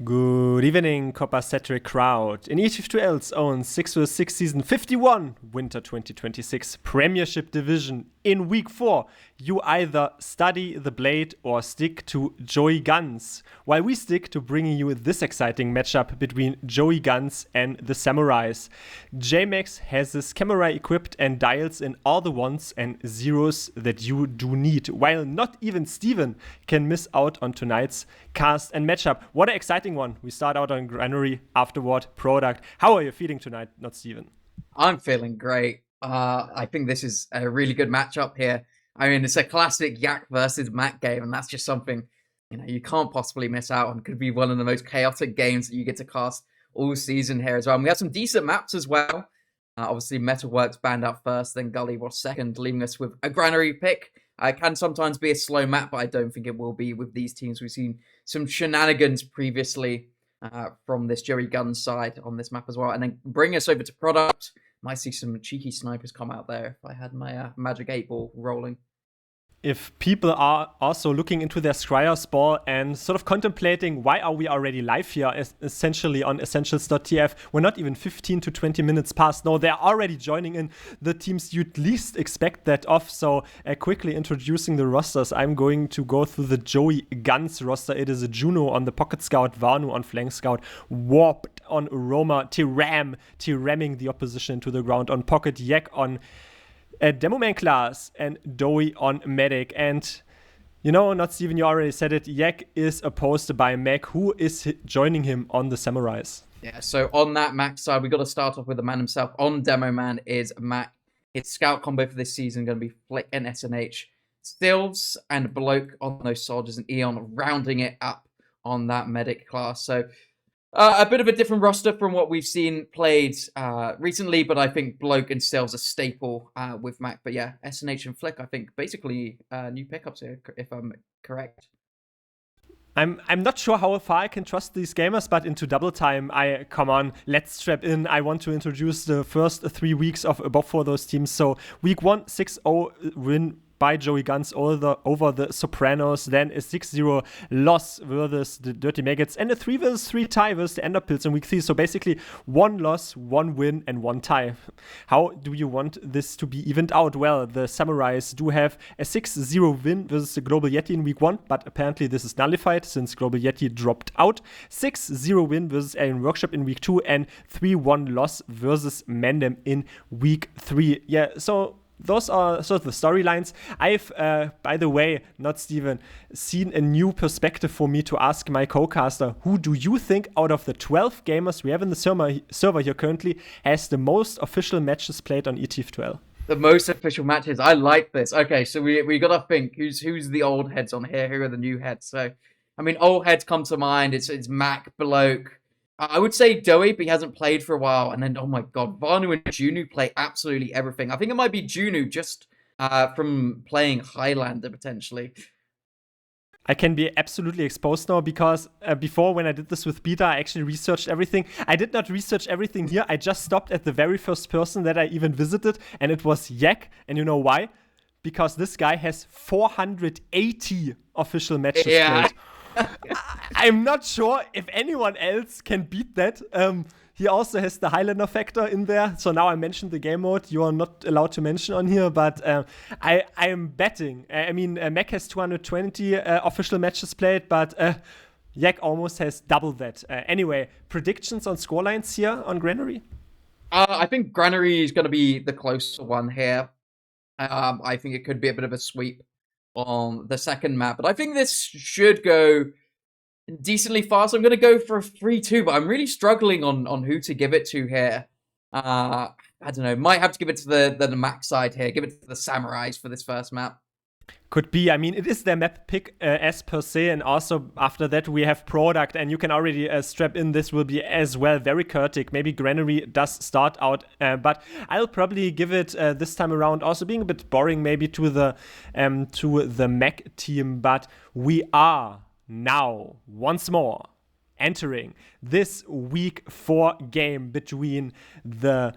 Good evening, Copacetric crowd. In ETF2L's own 6 vs 6 Season 51 Winter 2026 Premiership Division in Week 4, you either study the blade or stick to Joey GUNZ, while we stick to bringing you this exciting matchup between Joey GUNZ and the Samurais. JMax has his camera equipped and dials in all the ones and zeros that you do need, while not even Steven can miss out on tonight's cast and matchup. What an exciting one. We start out on Granary, afterward product. How are you feeling tonight, not Steven? I'm feeling great. I think this is a really good matchup here. I mean, it's a classic Yak versus Mac game, and that's just something you can't possibly miss out on. Could be one of the most chaotic games that you get to cast all season here as well. And we have some decent maps as well. Obviously, Metalworks banned out first, then Gully was second, leaving us with a Granary pick. It can sometimes be a slow map, but I don't think it will be with these teams. We've seen some shenanigans previously from this Joey GUNZ side on this map as well. And then bring us over to product. Might see some cheeky snipers come out there if I had my Magic 8 Ball rolling. If people are also looking into their Scryer's ball and sort of contemplating why are we already live here, essentially on essentials.tf, we're not even 15 to 20 minutes past. No, they're already joining in the teams you'd least expect that of. So quickly introducing the rosters, I'm going to go through the Joey GUNZ roster. It is a Juno on the Pocket Scout, Vanu on Flank Scout, Warped on Roma, T-ramming the opposition to the ground on Pocket, Yak on Demo Man class, and Doey on Medic. And not Steven, you already said it, Yak is opposed by Mac, who is joining him on the Samurais. Yeah, so on that Mac side, we got to start off with the man himself. On Demo Man is Mac. His scout combo for this season going to be Flick and SNH. Stills and Bloke on those soldiers, and Eon rounding it up on that Medic class. So a bit of a different roster from what we've seen played recently, but I think Bloke and Stills a staple with Mac. But yeah, SNH and Flick, I think basically new pickups here, if I'm correct. I'm not sure how far I can trust these gamers, but into double time, come on, let's strap in. I want to introduce the first 3 weeks of both for those teams. So week 1, 6-0 win by Joey GUNZ over the Sopranos, then a 6-0 loss versus the Dirty Maggots, and a 3 vs 3 tie versus the Enderpills in week 3. So basically 1 loss, 1 win, and 1 tie. How do you want this to be evened out? Well, the Samurais do have a 6-0 win versus the Global Yeti in week 1, but apparently this is nullified since Global Yeti dropped out. 6-0 win versus Alien Workshop in week 2, and 3-1 loss versus Mandem in week 3. Yeah, so those are sort of the storylines. I've, by the way, not Steven, seen a new perspective for me to ask my co-caster, who do you think out of the 12 gamers we have in the server here currently has the most official matches played on ETF2L? The most official matches. I like this. Okay, so we got to think who's the old heads on here, who are the new heads. So, I mean, old heads come to mind. It's Mac, Bloke. I would say Doey, but he hasn't played for a while. And then, oh my god, Vanu and Junu play absolutely everything. I think it might be Junu just from playing Highlander, potentially. I can be absolutely exposed now because before, when I did this with Beta, I actually researched everything. I did not research everything here. I just stopped at the very first person that I even visited, and it was Yak. And you know why? Because this guy has 480 official matches played. I'm not sure if anyone else can beat that. He also has the Highlander factor in there. So now I mentioned the game mode you are not allowed to mention on here, but I am betting. I mean, Mac has 220 official matches played, but Yak almost has double that. Anyway, predictions on scorelines here on Granary? I think Granary is going to be the closer one here. I think it could be a bit of a sweep on the second map, but I think this should go decently fast. I'm going to go for a 3-2, but I'm really struggling on who to give it to here. I don't know. Might have to give it to the Mac side here. Give it to the Samurais for this first map. Could be. I mean, it is their map pick as per se, and also after that we have product, and you can already strap in this will be as well very chaotic. Maybe Granary does start out, but I'll probably give it this time around also being a bit boring maybe to the Mac team, but we are now once more entering this week 4 game between the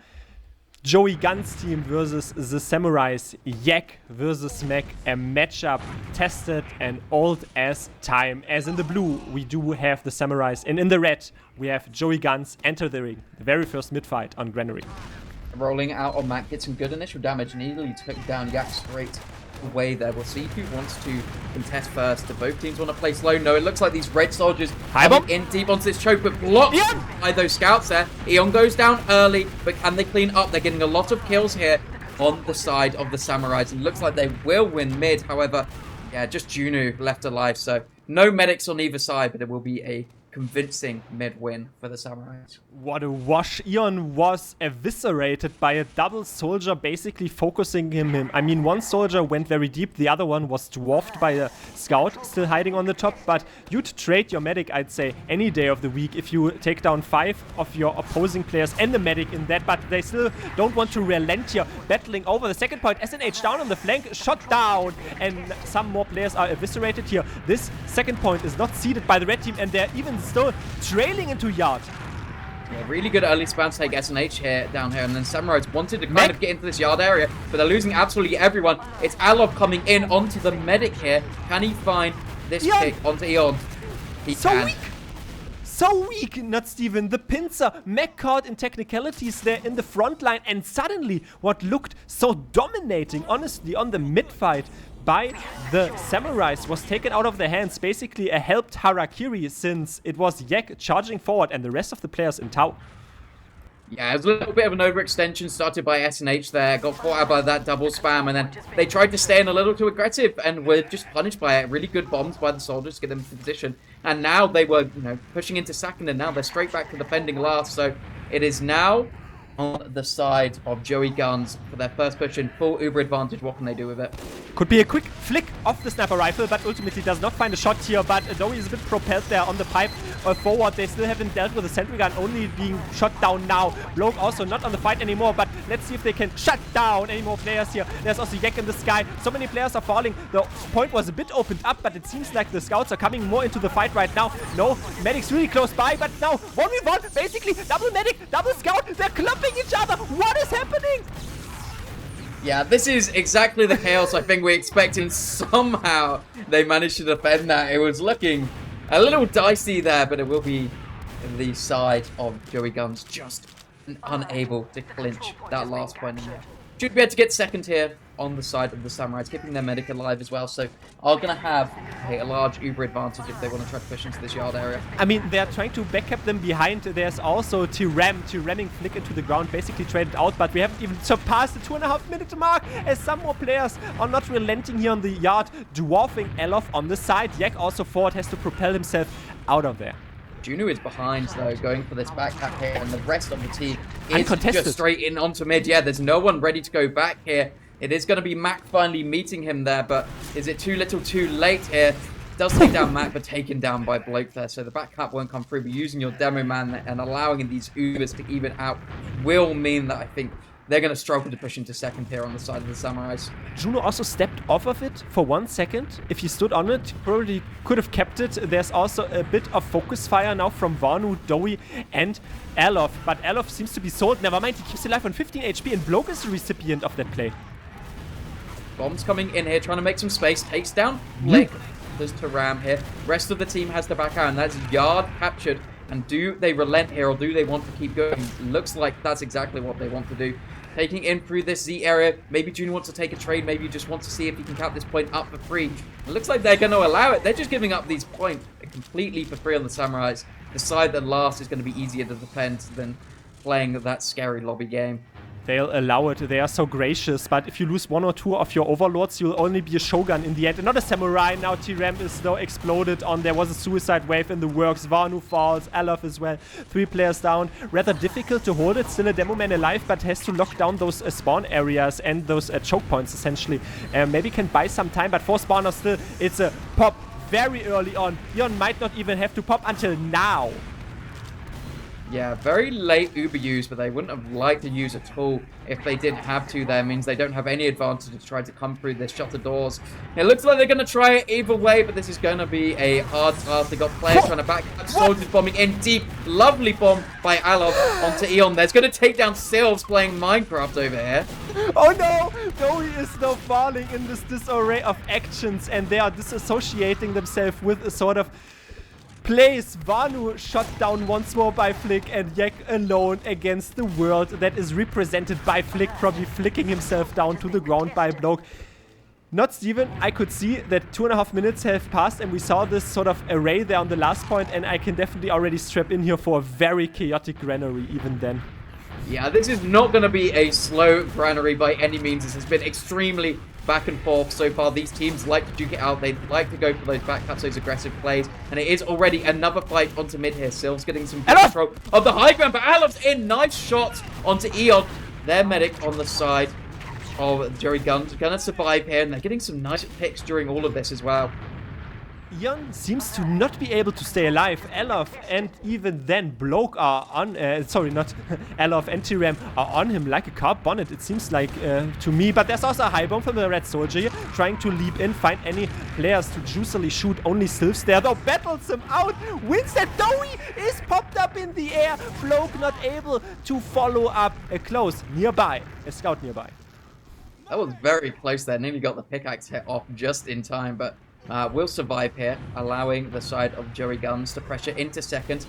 Joey GUNZ team versus the Samurais. Yak versus Mac. A matchup tested and old as time. As in the blue, we do have the Samurais. And in the red, we have Joey GUNZ entering the very first mid-fight on Granary. Rolling out on Mac, gets some good initial damage and easily took down Yak straight away there. We'll see who wants to contest first. Do both teams want to play slow? No, it looks like these red soldiers coming in deep onto this choke, but blocked by those scouts there. Eon goes down early, but can they clean up? They're getting a lot of kills here on the side of the Samurais. It looks like they will win mid. However, yeah, just Junu left alive, so no medics on either side, but it will be a convincing mid-win for the Samurais. What a wash. Eon was eviscerated by a double soldier, basically focusing him. I mean, one soldier went very deep, the other one was dwarfed by a scout still hiding on the top, but you'd trade your medic, I'd say, any day of the week if you take down 5 of your opposing players and the medic in that, but they still don't want to relent here, battling over the second point. SNH down on the flank, shot down, and some more players are eviscerated here. This second point is not seeded by the red team, and they're even still trailing into yard. Yeah, really good early spam to take SNH here, down here, and then Samurais wanted to kind of get into this yard area, but they're losing absolutely everyone. It's Alov coming in onto the medic here. Can he find this pick onto Eon? He can. Weak. So weak, not Steven. The pincer, Mac caught in technicalities there in the front line, and suddenly what looked so dominating, honestly, on the mid-fight by the Samurais was taken out of their hands. Basically a helped Harakiri, since it was Yak charging forward and the rest of the players in Tau. Yeah, it was a little bit of an overextension started by SNH there, got caught out by that double spam, and then they tried to stay in a little too aggressive and were just punished by it. Really good bombs by the soldiers to get them into position. And now they were, pushing into second, and now they're straight back to defending last. So it is now on the side of Joey GUNZ for their first push in full Uber advantage. What can they do with it? Could be a quick flick of the sniper rifle, but ultimately does not find a shot here. But Zoe is a bit propelled there on the pipe forward. They still haven't dealt with the sentry gun, only being shot down now. Bloke also not on the fight anymore, but let's see if they can shut down any more players here. There's also Yak in the sky. So many players are falling. The point was a bit opened up, but it seems like the scouts are coming more into the fight right now. No, medic's really close by, but now 1v1, basically double medic, double scout. They're clumping each other. What is happening? Yeah, this is exactly the chaos I think we expected, and somehow they managed to defend that. It was looking a little dicey there, but it will be the side of Joey GUNZ just unable to clinch that last point in there. Should be able to get second here on the side of the Samurais, keeping their medic alive as well. So are going to have a large Uber advantage if they want to try to push into this yard area. I mean, they're trying to back-up them behind. There's also Tyramming flick into the ground, basically traded out, but we haven't even surpassed the 2.5-minute mark as some more players are not relenting here on the yard, dwarfing Elof on the side. Yak also forward has to propel himself out of there. Junu is behind, though, going for this back cap here, and the rest of the team is Uncontested. just straight in onto mid. Yeah, there's no one ready to go back here. It is going to be Mac finally meeting him there, but is it too little too late here? Does take down Mac, but taken down by Bloke there, so the back cap won't come through, but using your demo man and allowing these Ubers to even out will mean that I think they're going to struggle to push into second here on the side of the Samurais. Juno also stepped off of it for 1 second. If he stood on it, probably could have kept it. There's also a bit of focus fire now from Vanu, Dowie, and Alof. But Alof seems to be sold. Never mind, he keeps alive on 15 HP, and Bloke is the recipient of that play. Bombs coming in here, trying to make some space. Takes down Flick. There's Tyram here. Rest of the team has the back out, and that's yard captured. And do they relent here, or do they want to keep going? Looks like that's exactly what they want to do. Taking in through this Z area. Maybe Junior wants to take a trade. Maybe you just want to see if he can cap this point up for free. It looks like they're going to allow it. They're just giving up these points completely for free on the Samurais. The side that last is going to be easier to defend than playing that scary lobby game. They'll allow it. They are so gracious. But if you lose 1 or 2 of your overlords, you'll only be a Shogun in the end. And not a samurai. Now Tyram is though exploded on. There was a suicide wave in the works. Vanu falls. Alof as well. 3 players down. Rather difficult to hold it. Still a demo man alive, but has to lock down those spawn areas and those choke points essentially. Maybe can buy some time, but for spawners still, it's a pop very early on. Eon might not even have to pop until now. Yeah, very late Uber use, but they wouldn't have liked to use at all if they didn't have to. That means they don't have any advantage to try to come through this shutter doors. It looks like they're going to try it either way, but this is going to be a hard task. They got players trying to back up, soldiers bombing in deep. Lovely bomb by Alov onto Eon. There's going to take down Sylves playing Minecraft over here. Oh no! Dowie is now falling in this disarray of actions, and they are disassociating themselves with a sort of place. Vanu shot down once more by Flick, and Yak alone against the world that is represented by Flick, probably flicking himself down to the ground by Bloke. Not Steven, I could see that 2.5 minutes have passed and we saw this sort of array there on the last point, and I can definitely already strap in here for a very chaotic Granary even then. Yeah, this is not going to be a slow Granary by any means. This has been extremely back and forth so far. These teams like to duke it out. They like to go for those back cuts, those aggressive plays. And it is already another fight onto mid here. Sylves getting some good control of the high ground, but Alov's in. Nice shot onto Eon. Their medic on the side of Jerry GUNZ. Gonna survive here, and they're getting some nice picks during all of this as well. Eon seems to not be able to stay alive. Alov and even then Bloke are on, sorry, not Alov and T-Ram are on him like a car bonnet, it seems like to me. But there's also a high bomb from the Red Soldier here, trying to leap in, find any players to juicily shoot. Only Sylves there, though, battles him out, wins that. Dowie is popped up in the air. Bloke not able to follow up. Close, nearby, a scout nearby. That was very close there. Nearly got the pickaxe hit off just in time, but will survive here, allowing the side of Jerry GUNZ to pressure into second.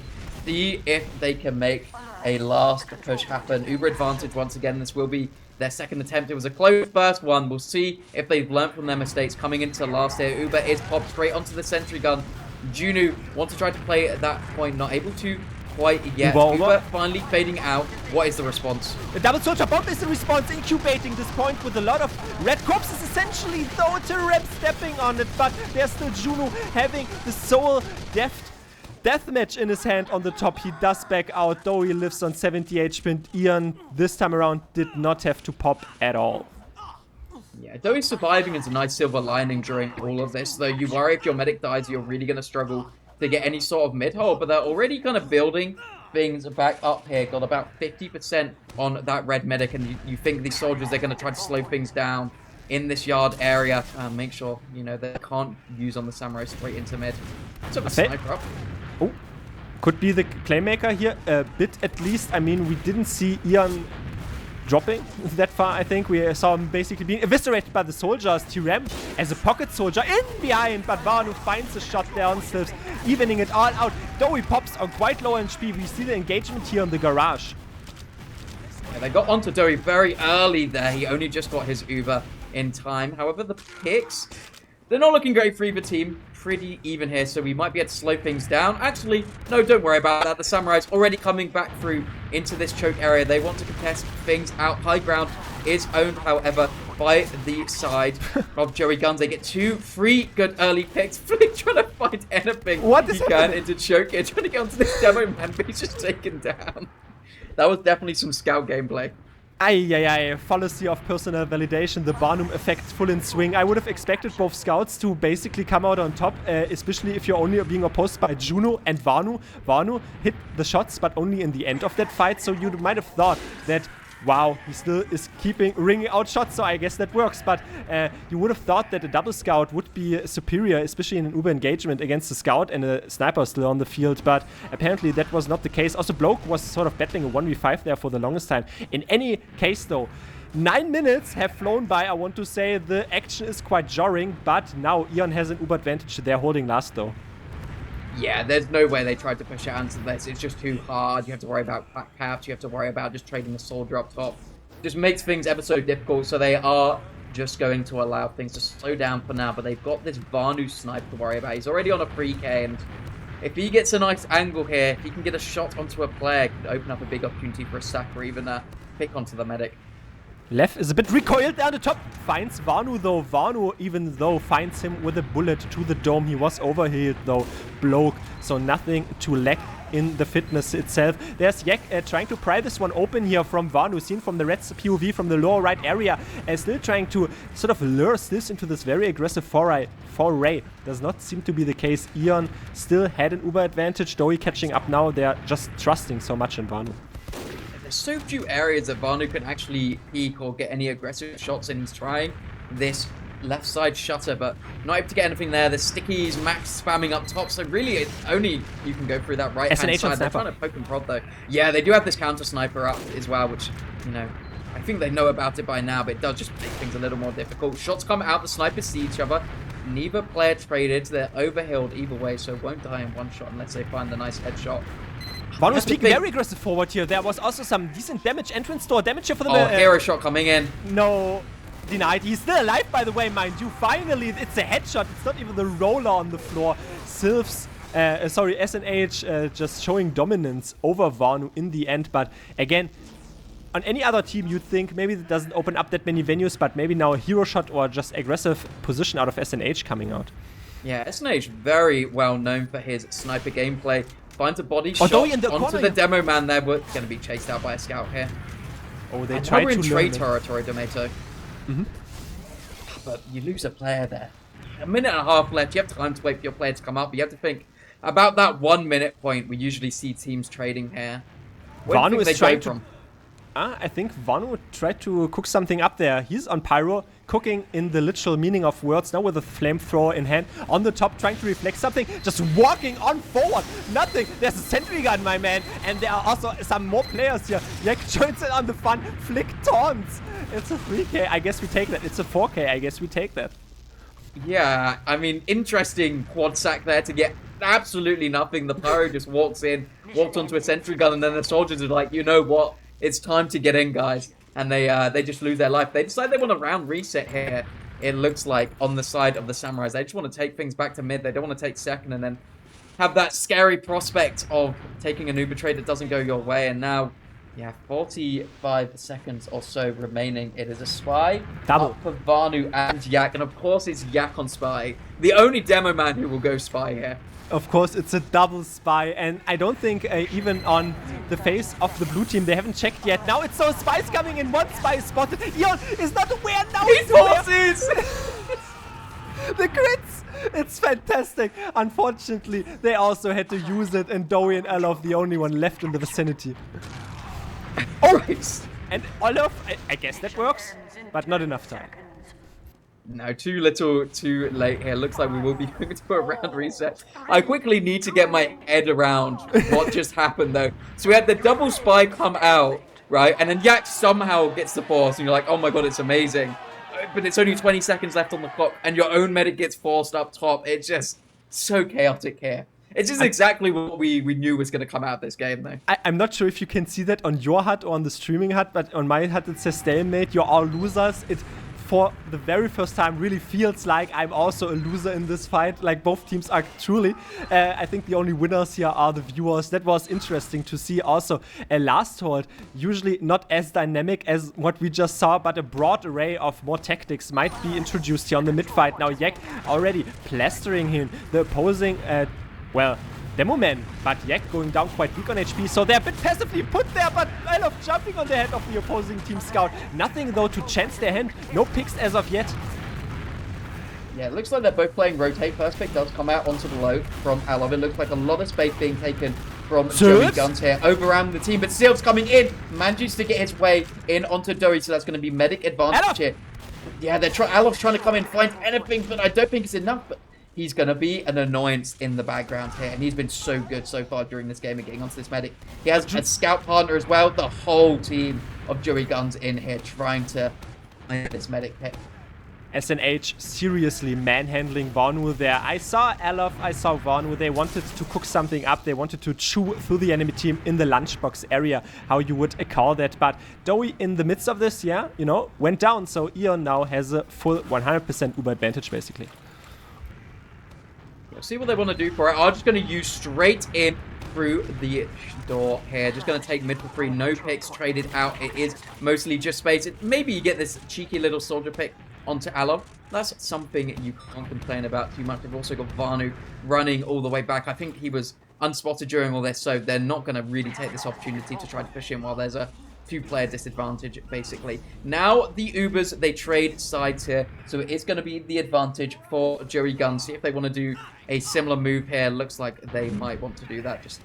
See if they can make a last push happen. Uber advantage once again. This will be their second attempt. It was a close first one. We'll see if they've learned from their mistakes coming into last here. Uber is popped straight onto the sentry gun. Junu wants to try to play at that point, not able to quite yet. Uber finally fading out. What is the response? A double soldier bomb is the response, incubating this point with a lot of red corpses essentially, though Terem stepping on it, but there's still Juno having the soul deathmatch in his hand on the top. He does back out, though he lives on 70 HP, and Ian this time around did not have to pop at all. Yeah, Dowie surviving is a nice silver lining during all of this, though you worry if your medic dies, you're really going to struggle to get any sort of mid-hole, but they're already kind of building things back up here. Got about 50% on that red medic, and you think these soldiers, they're going to try to slow things down in this yard area. Make sure, you know, they can't use on the samurai straight into mid. Took a sniper up. Oh, could be the Claymaker here, a bit at least. I mean, we didn't see Ian dropping that far. I think we saw him basically being eviscerated by the soldiers. T-Ram as a pocket soldier in behind, but Vanu finds a shot there on Sylves, evening it all out. Dowie pops on quite low HP. We see the engagement here in the garage. Yeah, they got onto Dowie very early there. He only just got his Uber in time. However, the picks, they're not looking great for either team. Pretty even here, so we might be able to slow things down. Actually, no, don't worry about that. The Samurai's already coming back through into this choke area. They want to contest things out. High ground is owned, however, by the side of Jerry GUNZ. They get 3 good early picks. Flick trying to find anything he can into choke here. Trying to get onto this demo man, but he's just taken down. That was definitely some scout gameplay. Fallacy of personal validation, the Barnum effect full in swing. I would have expected both scouts to basically come out on top, especially if you're only being opposed by Juno and Vanu. Vanu hit the shots, but only in the end of that fight, so you might have thought that, wow, he still is ringing out shots, so I guess that works. But you would have thought that a double scout would be superior, especially in an Uber engagement against a scout and a sniper still on the field. But apparently that was not the case. Also, Bloke was sort of battling a 1v5 there for the longest time. In any case, though, 9 minutes have flown by. I want to say the action is quite jarring, but now Ian has an Uber advantage. They're holding last, though. Yeah, there's no way they tried to push it onto this. It's just too hard. You have to worry about back paths. You have to worry about just trading the soldier up top. Just makes things ever so difficult. So they are just going to allow things to slow down for now. But they've got this Vanu snipe to worry about. He's already on a 3k. And if he gets a nice angle here, if he can get a shot onto a player, it could open up a big opportunity for a sack or even a pick onto the medic. Lev is a bit recoiled down the top. Finds Vanu though. Vanu even though finds him with a bullet to the dome. He was overhealed though. Bloke. So nothing to lack in the fitness itself. There's Yak trying to pry this one open here from Vanu, seen from the Red's POV from the lower right area, and still trying to sort of lure this into this very aggressive foray. Does not seem to be the case. Eon still had an uber advantage. Dowie catching up now. They're just trusting so much in Vanu. There's so few areas that Vanu can actually peek or get any aggressive shots in. He's trying this left side shutter, but not able to get anything there. The stickies, Max spamming up top, so really it's only you can go through that right hand side. They're trying to poke and prod though. Yeah, they do have this counter sniper up as well, which, you know, I think they know about it by now, but it does just make things a little more difficult. Shots come out, the snipers see each other. Neither player traded, they're overhealed either way, so won't die in one shot unless they find the nice headshot. Vanu's peeking very aggressive forward here. There was also some decent damage, entrance door damage here for the... Oh, hero shot coming in. No. Denied. He's still alive, by the way, mind you. Finally, it's a headshot. It's not even the roller on the floor. Sylphs, SNH just showing dominance over Vanu in the end. But again, on any other team, you'd think maybe it doesn't open up that many venues, but maybe now a hero shot or just aggressive position out of SNH coming out. Yeah, SNH very well known for his sniper gameplay. Finds a body shot onto the demo man there, but going to be chased out by a scout here. Oh, they tried to in trade territory, Domato. But you lose a player there. A minute and a half left. You have time to wait for your player to come up. But you have to think about that 1 minute point. We usually see teams trading here. Vanu is trying to... I think Vanu tried to cook something up there. He's on Pyro, cooking in the literal meaning of words, now with a flamethrower in hand. On the top, trying to reflect something, just walking on forward. Nothing. There's a sentry gun, my man. And there are also some more players here. Yak joins in on the fun. Flick taunts. It's a 3K. I guess we take that. It's a 4K. I guess we take that. Yeah, I mean, interesting quad sack there to get absolutely nothing. The Pyro just walked onto a sentry gun, and then the soldiers are like, you know what? It's time to get in, guys. And they just lose their life. They decide they want a round reset here, it looks like, on the side of the Samurais. They just want to take things back to mid. They don't want to take second and then have that scary prospect of taking an Uber trade that doesn't go your way. And now, yeah, 45 seconds or so remaining. It is a spy up for Vanu and Yak. And of course, it's Yak on spy. The only demo man who will go spy here. Of course, it's a double spy, and I don't think even on the face of the blue team, they haven't checked yet. Now it's so spies coming in. One spy is spotted. Eon is not aware now. He forces! The crits! It's fantastic. Unfortunately, they also had to use it, and Dowie and Alof the only one left in the vicinity. Oh! Right. And Olof, I guess that works, but not enough time. No, too little, too late here. Looks like we will be going to a round reset. I quickly need to get my head around what just happened, though. So we had the double spy come out, right? And then Yak somehow gets the force, and you're like, oh my god, it's amazing. But it's only 20 seconds left on the clock, and your own medic gets forced up top. It's just so chaotic here. It's just exactly what we knew was going to come out of this game, though. I'm not sure if you can see that on your HUD or on the streaming HUD, but on my HUD it says stalemate. You're all losers. It, for the very first time, really feels like I'm also a loser in this fight. Like, both teams are truly. I think the only winners here are the viewers. That was interesting to see. Also, a last hold, usually not as dynamic as what we just saw, but a broad array of more tactics might be introduced here on the mid fight. Now, Yak already plastering him. The opposing, well, Demo Man, but Yak going down quite weak on HP, so they're a bit passively put there, but I love jumping on the head of the opposing team scout. Nothing, though, to chance their hand. No picks as of yet. Yeah, it looks like they're both playing rotate. First pick does come out onto the low from Alov. It looks like a lot of space being taken from Joey Guns here. Overran the team, but Seal's coming in. Manages to get his way in onto Dory, so that's going to be medic advantage here. Yeah, Alov's trying to come in, find anything, but I don't think it's enough. But he's going to be an annoyance in the background here, and he's been so good so far during this game of getting onto this medic. He has a scout partner as well. The whole team of Joey Guns in here trying to find this medic pick. SNH seriously manhandling Vanu there. I saw Alof, I saw Vanu. They wanted to cook something up. They wanted to chew through the enemy team in the lunchbox area, how you would call that. But Dowie in the midst of this, yeah, you know, went down. So Eon now has a full 100% Uber advantage, basically. See what they want to do for it. I'm just going to use straight in through the door here. Just going to take mid for free. No picks traded out. It is mostly just space. Maybe you get this cheeky little soldier pick onto Alov. That's something you can't complain about too much. They've also got Vanu running all the way back. I think he was unspotted during all this, so they're not going to really take this opportunity to try to push in while there's a two-player disadvantage, basically. Now, the Ubers, they trade sides here, so it's going to be the advantage for Joey GUNZ. See if they want to do a similar move here. Looks like they might want to do that, just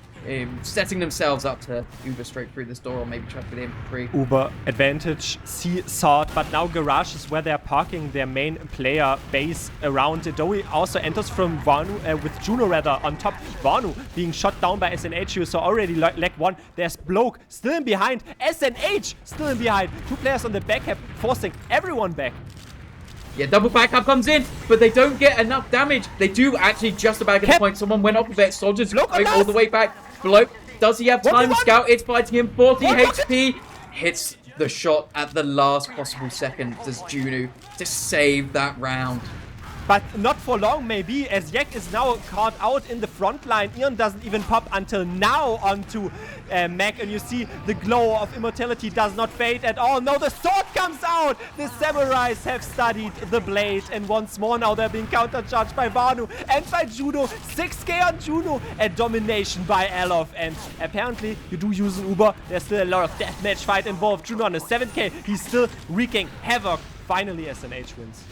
setting themselves up to Uber straight through this door, or maybe try to get in for free. Uber advantage, C sort, but now Garage is where they're parking their main player base around. Dowie also enters from Vanu, with Juno rather on top. Vanu being shot down by SNH, so already leg one. There's Bloke still in behind. SNH still in behind. Two players on the back have forcing everyone back. Yeah, double backup comes in, but they don't get enough damage. They do actually just about get the point. Someone went off of it. Soldiers going all the way back. Bloke, does he have time? Scout is fighting him. 40 HP. Hits the shot at the last possible second. Does Juno to save that round? But not for long, maybe, as Yak is now caught out in the front line. Ian doesn't even pop until now onto Mac, and you see the glow of immortality does not fade at all. No, the sword comes out! The samurais have studied the blade, and once more now they're being countercharged by Vanu and by Juno. 6k on Juno, a domination by Alof, and apparently you do use an Uber. There's still a lot of deathmatch fight involved. Juno on a 7k, he's still wreaking havoc. Finally, SNH wins.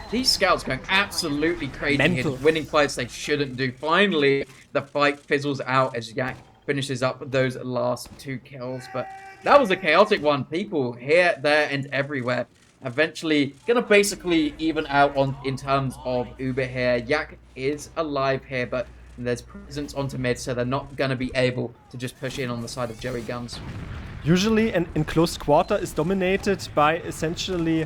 These scouts going absolutely crazy here, winning fights they shouldn't do. Finally, the fight fizzles out as Yak finishes up those last 2 kills. But that was a chaotic one. People here, there, and everywhere. Eventually, gonna basically even out on in terms of Uber here. Yak is alive here, but there's presence onto mid, so they're not gonna be able to just push in on the side of Joey GUNZ. Usually, an enclosed quarter is dominated by essentially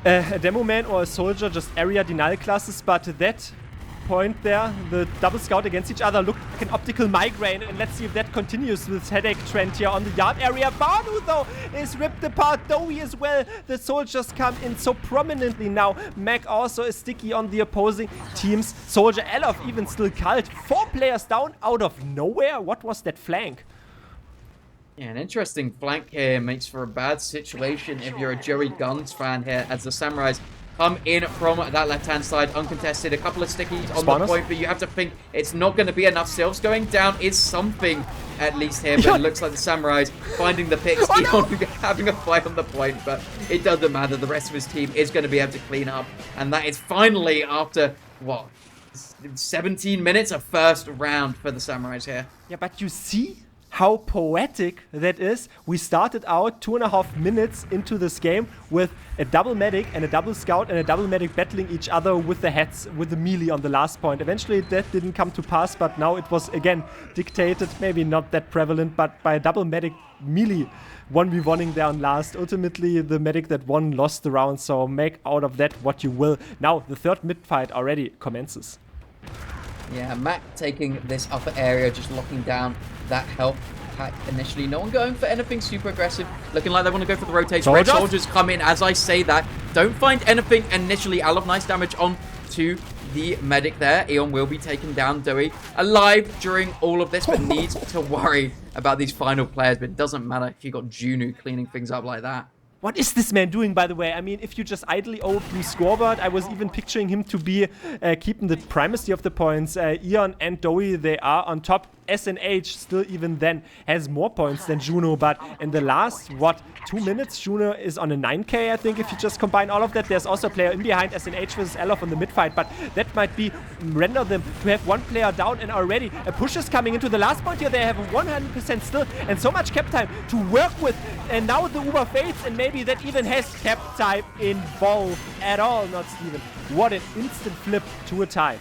a demo man or a soldier, just area denial classes, but at that point there, the double scout against each other looked like an optical migraine, and let's see if that continues with headache trend here on the yard area. Vanu, though, is ripped apart. Dowie as well. The soldiers come in so prominently now. Mac also is sticky on the opposing teams. Soldier Alof even still cult. 4 players down out of nowhere. What was that flank? Yeah, an interesting flank here makes for a bad situation if you're a Joey GUNZ fan here, as the Samurais come in from that left-hand side, uncontested. A couple of stickies on the point, but you have to think it's not going to be enough. Sylphs going down is something, at least here, but it looks like the Samurais finding the picks, having a fight on the point, but it doesn't matter. The rest of his team is going to be able to clean up, and that is finally, after, what, 17 minutes, a first round for the Samurais here. Yeah, but you see how poetic that is. We started out 2.5 minutes into this game with a double medic and a double scout and a double medic battling each other with the heads, with the melee on the last point. Eventually that didn't come to pass, but now it was again dictated, maybe not that prevalent, but by a double medic melee 1v1ing there on last. Ultimately the medic that won lost the round, so make out of that what you will. Now the third mid fight already commences. Yeah, Mac taking this upper area, just locking down that health pack initially. No one going for anything super aggressive. Looking like they want to go for the rotation. Red soldiers come in as I say that. Don't find anything initially. Alof, nice damage on to the medic there. Eon will be taken down. Dowie alive during all of this, but needs to worry about these final players. But it doesn't matter if you got Juno cleaning things up like that. What is this man doing, by the way? I mean, if you just idly open scoreboard, I was even picturing him to be keeping the primacy of the points. Eon and Dowie, they are on top. SNH still even then has more points than Juno, but in the last, 2 minutes, Juno is on a 9k, I think, if you just combine all of that. There's also a player in behind SNH versus Alof on the mid fight, but that might be render them to have one player down, and already a push is coming into the last point here. They have 100% still, and so much cap time to work with, and now the Uber fades, and maybe that even has cap time involved at all, not Steven. What an instant flip to a tie.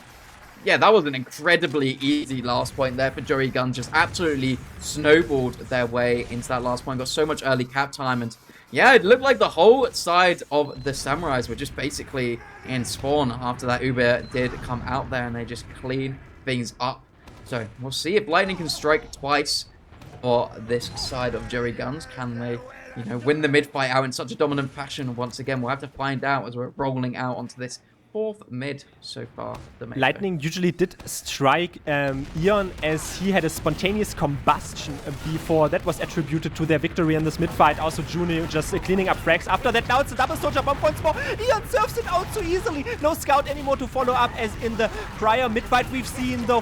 Yeah, that was an incredibly easy last point there for Joey GUNZ. Just absolutely snowballed their way into that last point. Got so much early cap time. And yeah, it looked like the whole side of the Samurais were just basically in spawn after that Uber did come out there. And they just clean things up. So we'll see if Lightning can strike twice for this side of Joey GUNZ. Can they, win the mid fight out in such a dominant fashion? Once again, we'll have to find out as we're rolling out onto this 4th mid so far. Lightning usually did strike Eon as he had a spontaneous combustion before. That was attributed to their victory in this mid fight. Also Juno just cleaning up frags. After that, now it's a double soldier bomb once more. Eon surfs it out so easily. No scout anymore to follow up, as in the prior mid fight we've seen the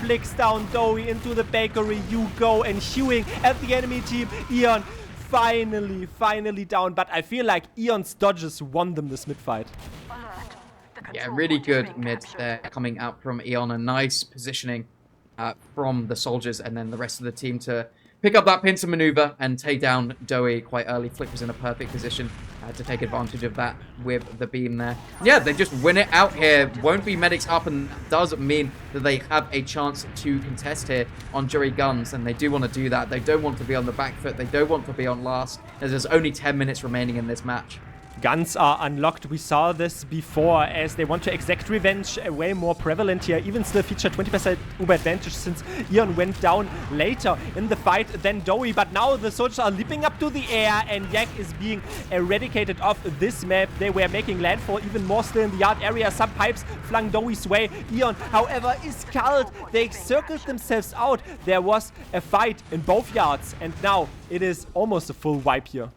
flicks down Dowie into the bakery. You go and hewing at the enemy team. Eon finally down, but I feel like Eon's dodges won them this mid fight. Yeah, really good mid there coming out from Eon. A nice positioning from the soldiers and then the rest of the team to pick up that pincer maneuver and take down Dowie quite early. Flick was in a perfect position to take advantage of that with the beam there. Yeah, they just win it out here. Won't be medics up, and does mean that they have a chance to contest here on GUNZ, and they do want to do that. They don't want to be on the back foot. They don't want to be on last, as there's only 10 minutes remaining in this match. Guns are unlocked. We saw this before, as they want to exact revenge, way more prevalent here. Even still feature 20% Uber advantage since Eon went down later in the fight than Dowie. But now the soldiers are leaping up to the air, and Yak is being eradicated off this map. They were making landfall even more still in the yard area. Some pipes flung Dowie's way. Eon, however, is culled. They circled themselves out. There was a fight in both yards, and now it is almost a full wipe here.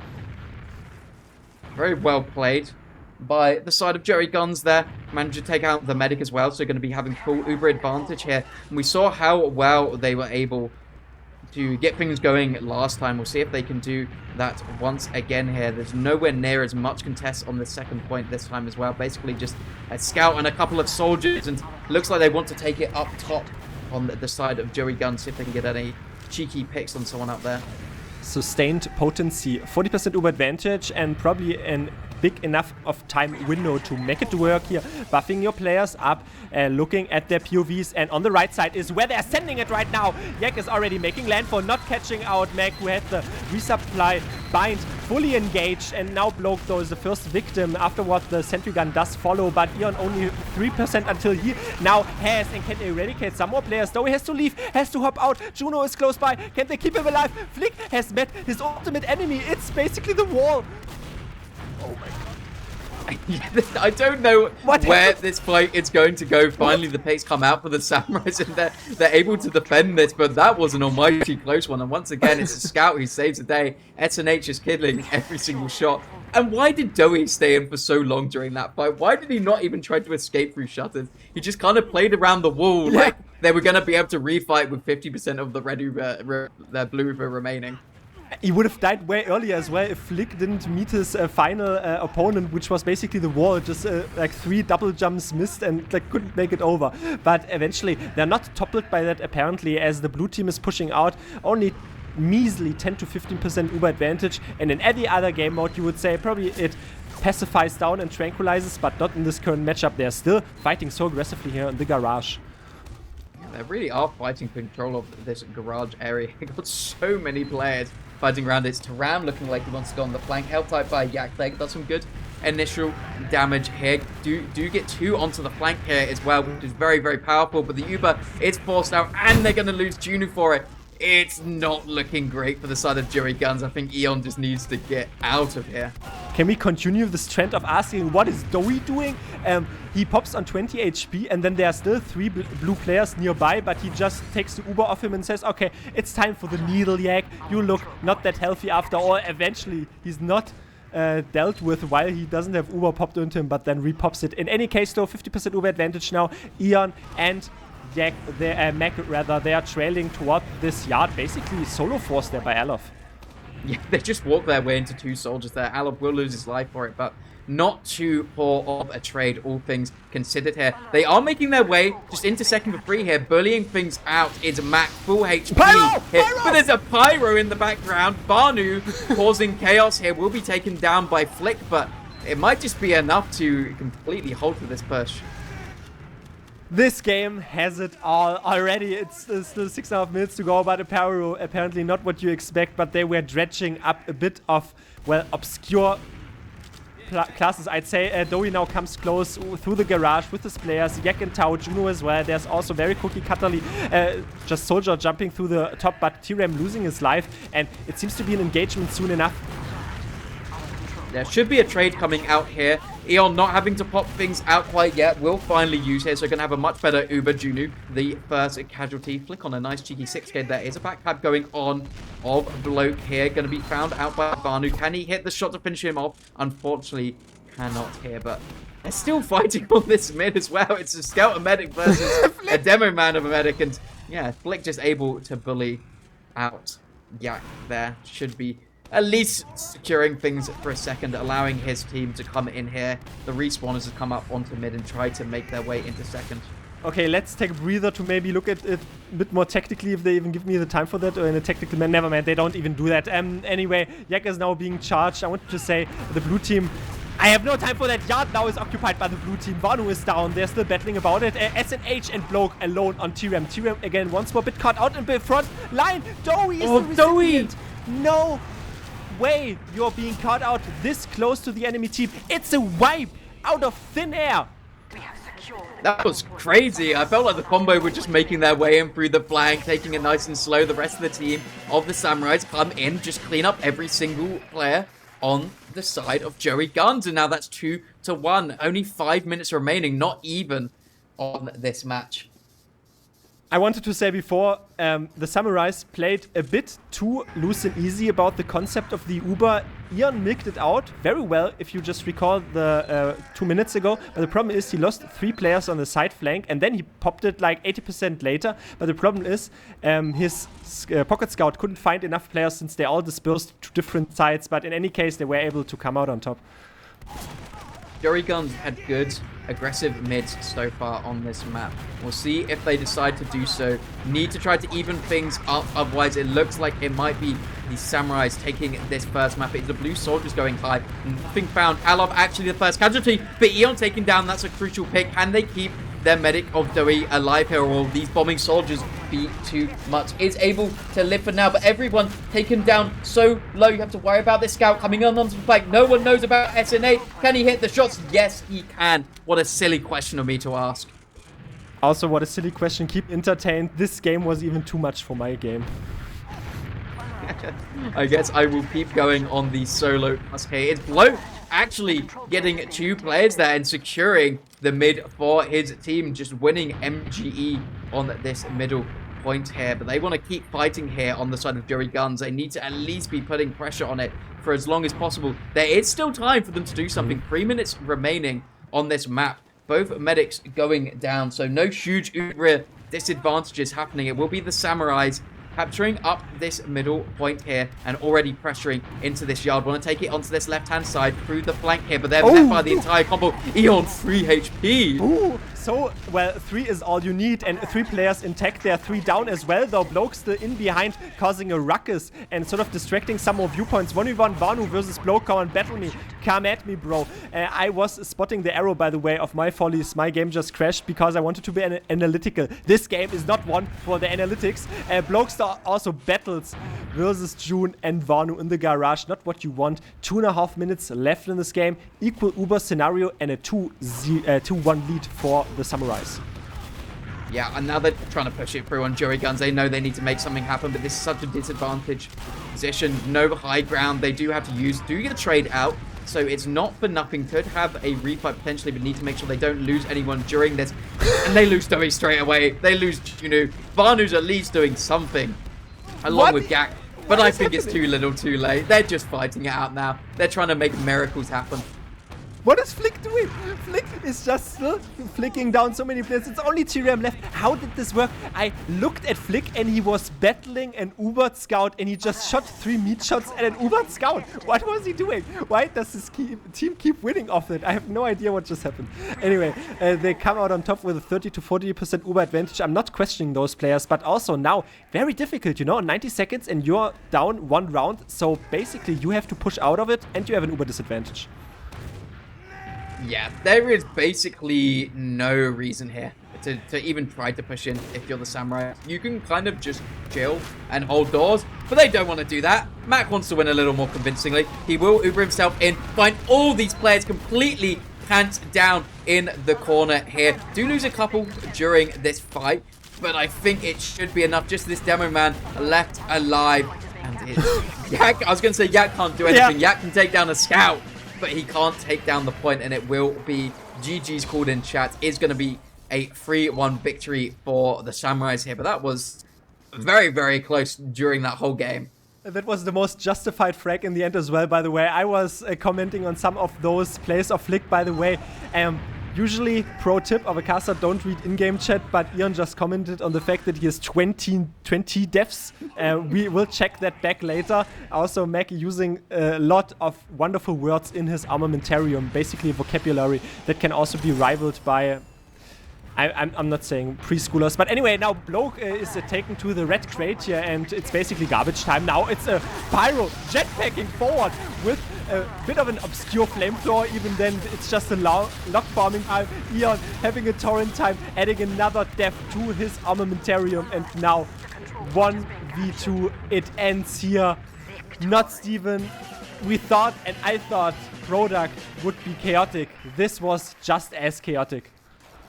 Very well played by the side of GUNZ there. Managed to take out the medic as well, so going to be having full Uber advantage here. And we saw how well they were able to get things going last time. We'll see if they can do that once again here. There's nowhere near as much contest on the second point this time as well. Basically just a scout and a couple of soldiers, and looks like they want to take it up top on the side of GUNZ, see if they can get any cheeky picks on someone up there. Sustained potency, 40% Uber advantage, and probably a big enough of time window to make it work here. Buffing your players up, looking at their POVs, and on the right side is where they're sending it right now. Yak is already making landfall, not catching out Mac, who had the resupply bind fully engaged, and now Bloke, though, is the first victim. Afterward, the sentry gun does follow, but Eon only 3% until he now has and can eradicate some more players. Though he has to leave, has to hop out. Juno is close by. Can they keep him alive? Flick has met his ultimate enemy. It's basically the wall. Oh my god. I don't know where this fight is going to go. Finally, the picks come out for the Samurais, and they're able to defend this, but that was an almighty close one. And once again, it's a scout who saves the day. SNH is killing every single shot. And why did Dowie stay in for so long during that fight? Why did he not even try to escape through shutters? He just kind of played around the wall, like they were going to be able to refight with 50% of the red Uber, their blue Uber remaining. He would have died way earlier as well if Flick didn't meet his final opponent, which was basically the wall. Just like 3 double jumps missed and like couldn't make it over. But eventually they're not toppled by that apparently, as the blue team is pushing out. Only measly 10 to 15% Uber advantage, and in any other game mode you would say probably it pacifies down and tranquilizes, but not in this current matchup. They're still fighting so aggressively here in the garage. They really are fighting for control of this garage area. You've got so many players fighting around it. It's Taram looking like he wants to go on the flank. Held tight by Yak there. Does some good initial damage here. Do get 2 onto the flank here as well, which is very, very powerful. But the Uber is forced out, and they're going to lose Juno for it. It's not looking great for the side of GUNZ. I think Eon just needs to get out of here. Can we continue this trend of asking what is Dowie doing? He pops on 20 HP, and then there are still 3 blue players nearby, but he just takes the Uber off him and says, okay, it's time for the needle, Yak. You look not that healthy after all. Eventually, he's not dealt with while he doesn't have Uber popped into him, but then repops it. In any case, though, 50% Uber advantage now. Eon and Yak, Mac rather, they are trailing toward this yard, basically solo force there by Alof. Yeah, they just walk their way into 2 soldiers there. Alof will lose his life for it, but not too poor of a trade, all things considered here. They are making their way just into second for free here, bullying things out. It's Mac, full HP Pyro! here. Pyro! But there's a Pyro in the background. Banu causing chaos here, will be taken down by Flick, but it might just be enough to completely halt this push. This game has it all already. It's still 6.5 minutes to go, but apparently not what you expect, but they were dredging up a bit of, well, obscure classes, I'd say. Dowie now comes close through the garage with his players, Yak and Tau, Juno as well. There's also very quickly Katali, just soldier jumping through the top, but T-Ram losing his life, and it seems to be an engagement soon enough. There should be a trade coming out here. Eon not having to pop things out quite yet. Will finally use here, so going to have a much better Uber Junu. The first casualty. Flick on a nice cheeky 6k. There is a backcap going on of Bloke here. Going to be found out by Vanu. Can he hit the shot to finish him off? Unfortunately, cannot here, but they're still fighting on this mid as well. It's a Scout and Medic versus a Demo Man of a Medic, and yeah, Flick just able to bully out Yak there. Should be at least securing things for a second, allowing his team to come in here. The respawners have come up onto mid and try to make their way into second. Okay, let's take a breather to maybe look at it a bit more tactically, if they even give me the time for that, or in a tactical man. Never mind, they don't even do that. Anyway, Yak is now being charged. I wanted to say the blue team, I have no time for that. Yard now is occupied by the blue team. Vanu is down. They're still battling about it. SNH and Bloke alone on TRM. TRM again once more, bit caught out in the front line. Dowie is the recipient. No way you're being caught out this close to the enemy team. It's a wipe out of thin air. That was crazy. I felt like the combo were just making their way in through the flank, taking it nice and slow. The rest of the team of the Samurais come in, just clean up every single player on the side of Joey GUNZ, and now that's 2-1. Only 5 minutes remaining, not even on this match. I wanted to say before, the Samurais played a bit too loose and easy about the concept of the Uber. Ian milked it out very well, if you just recall the 2 minutes ago. But the problem is he lost 3 players on the side flank, and then he popped it like 80% later. But the problem is his pocket scout couldn't find enough players since they all dispersed to different sides. But in any case, they were able to come out on top. Joey GUNZ had good aggressive mids so far on this map. We'll see if they decide to do so. Need to try to even things up, otherwise it looks like it might be the Samurais taking this first map. It's the blue soldiers going high. Nothing found. Alov actually the first casualty, but Eon taken down. That's a crucial pick. Can they keep their medic of Dowie alive here, or will these bombing soldiers be too much? Is able to live for now, but everyone taken down so low. You have to worry about this scout coming on onto the flank. No one knows about SNA. Can he hit the shots? Yes, he can. What a silly question of me to ask. Also, what a silly question. Keep entertained. This game was even too much for my game. I guess I will keep going on the solo task here. It's Bloke actually getting 2 players there and securing the mid for his team, just winning MGE on this middle point here. But they want to keep fighting here on the side of Joey GUNZ. They need to at least be putting pressure on it for as long as possible. There is still time for them to do something. 3 minutes remaining on this map. Both medics going down, so no huge Uber disadvantages happening. It will be the Samurais capturing up this middle point here and already pressuring into this yard. Want to take it onto this left-hand side through the flank here, but they're met by the entire combo. Eon 3 HP. Ooh, so, well, 3 is all you need, and 3 players intact there, 3 down as well, though. Bloke still in behind, causing a ruckus and sort of distracting some more viewpoints. 1v1 Vanu versus Bloke. Come on, battle me. Come at me, bro. I was spotting the arrow, by the way, of my follies. My game just crashed because I wanted to be analytical. This game is not one for the analytics. Bloke also battles versus June and Vanu in the garage. Not what you want. 2.5 minutes left in this game. Equal Uber scenario and a 2-1 lead for the Samurais. Yeah, and now they're trying to push it through on Joey GUNZ. They know they need to make something happen, but this is such a disadvantage position. No high ground. They do have to use. Do get a trade out. So it's not for nothing. Could have a refight potentially, but need to make sure they don't lose anyone during this. And they lose Dowie straight away. They lose Junu. Vanu's at least doing something along with Gak. But I think it's too little too late. They're just fighting it out now. They're trying to make miracles happen. What is Flick doing? Flick is just still flicking down so many players. It's only TRM left. How did this work? I looked at Flick and he was battling an Uber scout and he just shot 3 meat shots at an Uber scout. What was he doing? Why does this team keep winning off it? I have no idea what just happened. Anyway, they come out on top with a 30 to 40% Uber advantage. I'm not questioning those players, but also now very difficult, you know, 90 seconds and you're down 1 round. So basically you have to push out of it and you have an Uber disadvantage. Yeah, there is basically no reason here to even try to push in if you're the Samurai. You can kind of just chill and hold doors, but they don't want to do that. Mac wants to win a little more convincingly. He will Uber himself in, find all these players completely pants down in the corner here. Do lose a couple during this fight, but I think it should be enough. Just this demo man left alive. And it's Yak. I was going to say Yak can't do anything. Yeah. Yak can take down a scout. but he can't take down the point, and it will be GG's called in chat. Is going to be a 3-1 victory for the Samurais here, but that was very, very close during that whole game. That was the most justified frag in the end as well, by the way. I was commenting on some of those plays of Flick, by the way. Usually, pro tip of a caster, don't read in-game chat, but Ian just commented on the fact that he has 20 deaths. We will check that back later. Also, Mac using a lot of wonderful words in his armamentarium, basically vocabulary that can also be rivaled by... I'm not saying preschoolers, but anyway, now Bloke is taken to the red crate here, and it's basically garbage time. Now it's a Pyro jetpacking forward with a bit of an obscure flamethrower. Even then, it's just a lock bombing. Ion having a torrent time, adding another death to his armamentarium, and now 1v2. It ends here. Not Steven. We thought, and I thought, Product would be chaotic. This was just as chaotic.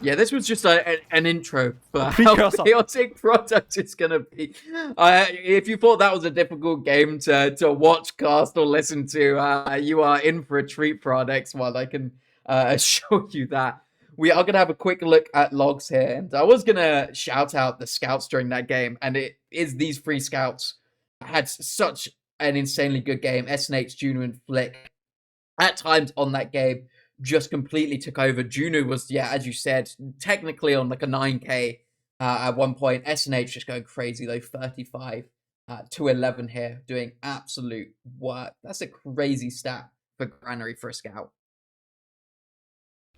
Yeah, this was just an intro for how chaotic Product is going to be. If you thought that was a difficult game to watch, cast, or listen to, you are in for a treat, Product. Well, I can assure you that. We are going to have a quick look at logs here. And I was going to shout out the scouts during that game. And it is these 3 scouts had such an insanely good game. SNH, Juno, and Flick. At times on that game, just completely took over. Juno was, yeah, as you said, technically on like a 9k at one point. SNH just going crazy though, 35 to 11 here, doing absolute work. That's a crazy stat for Granary for a scout.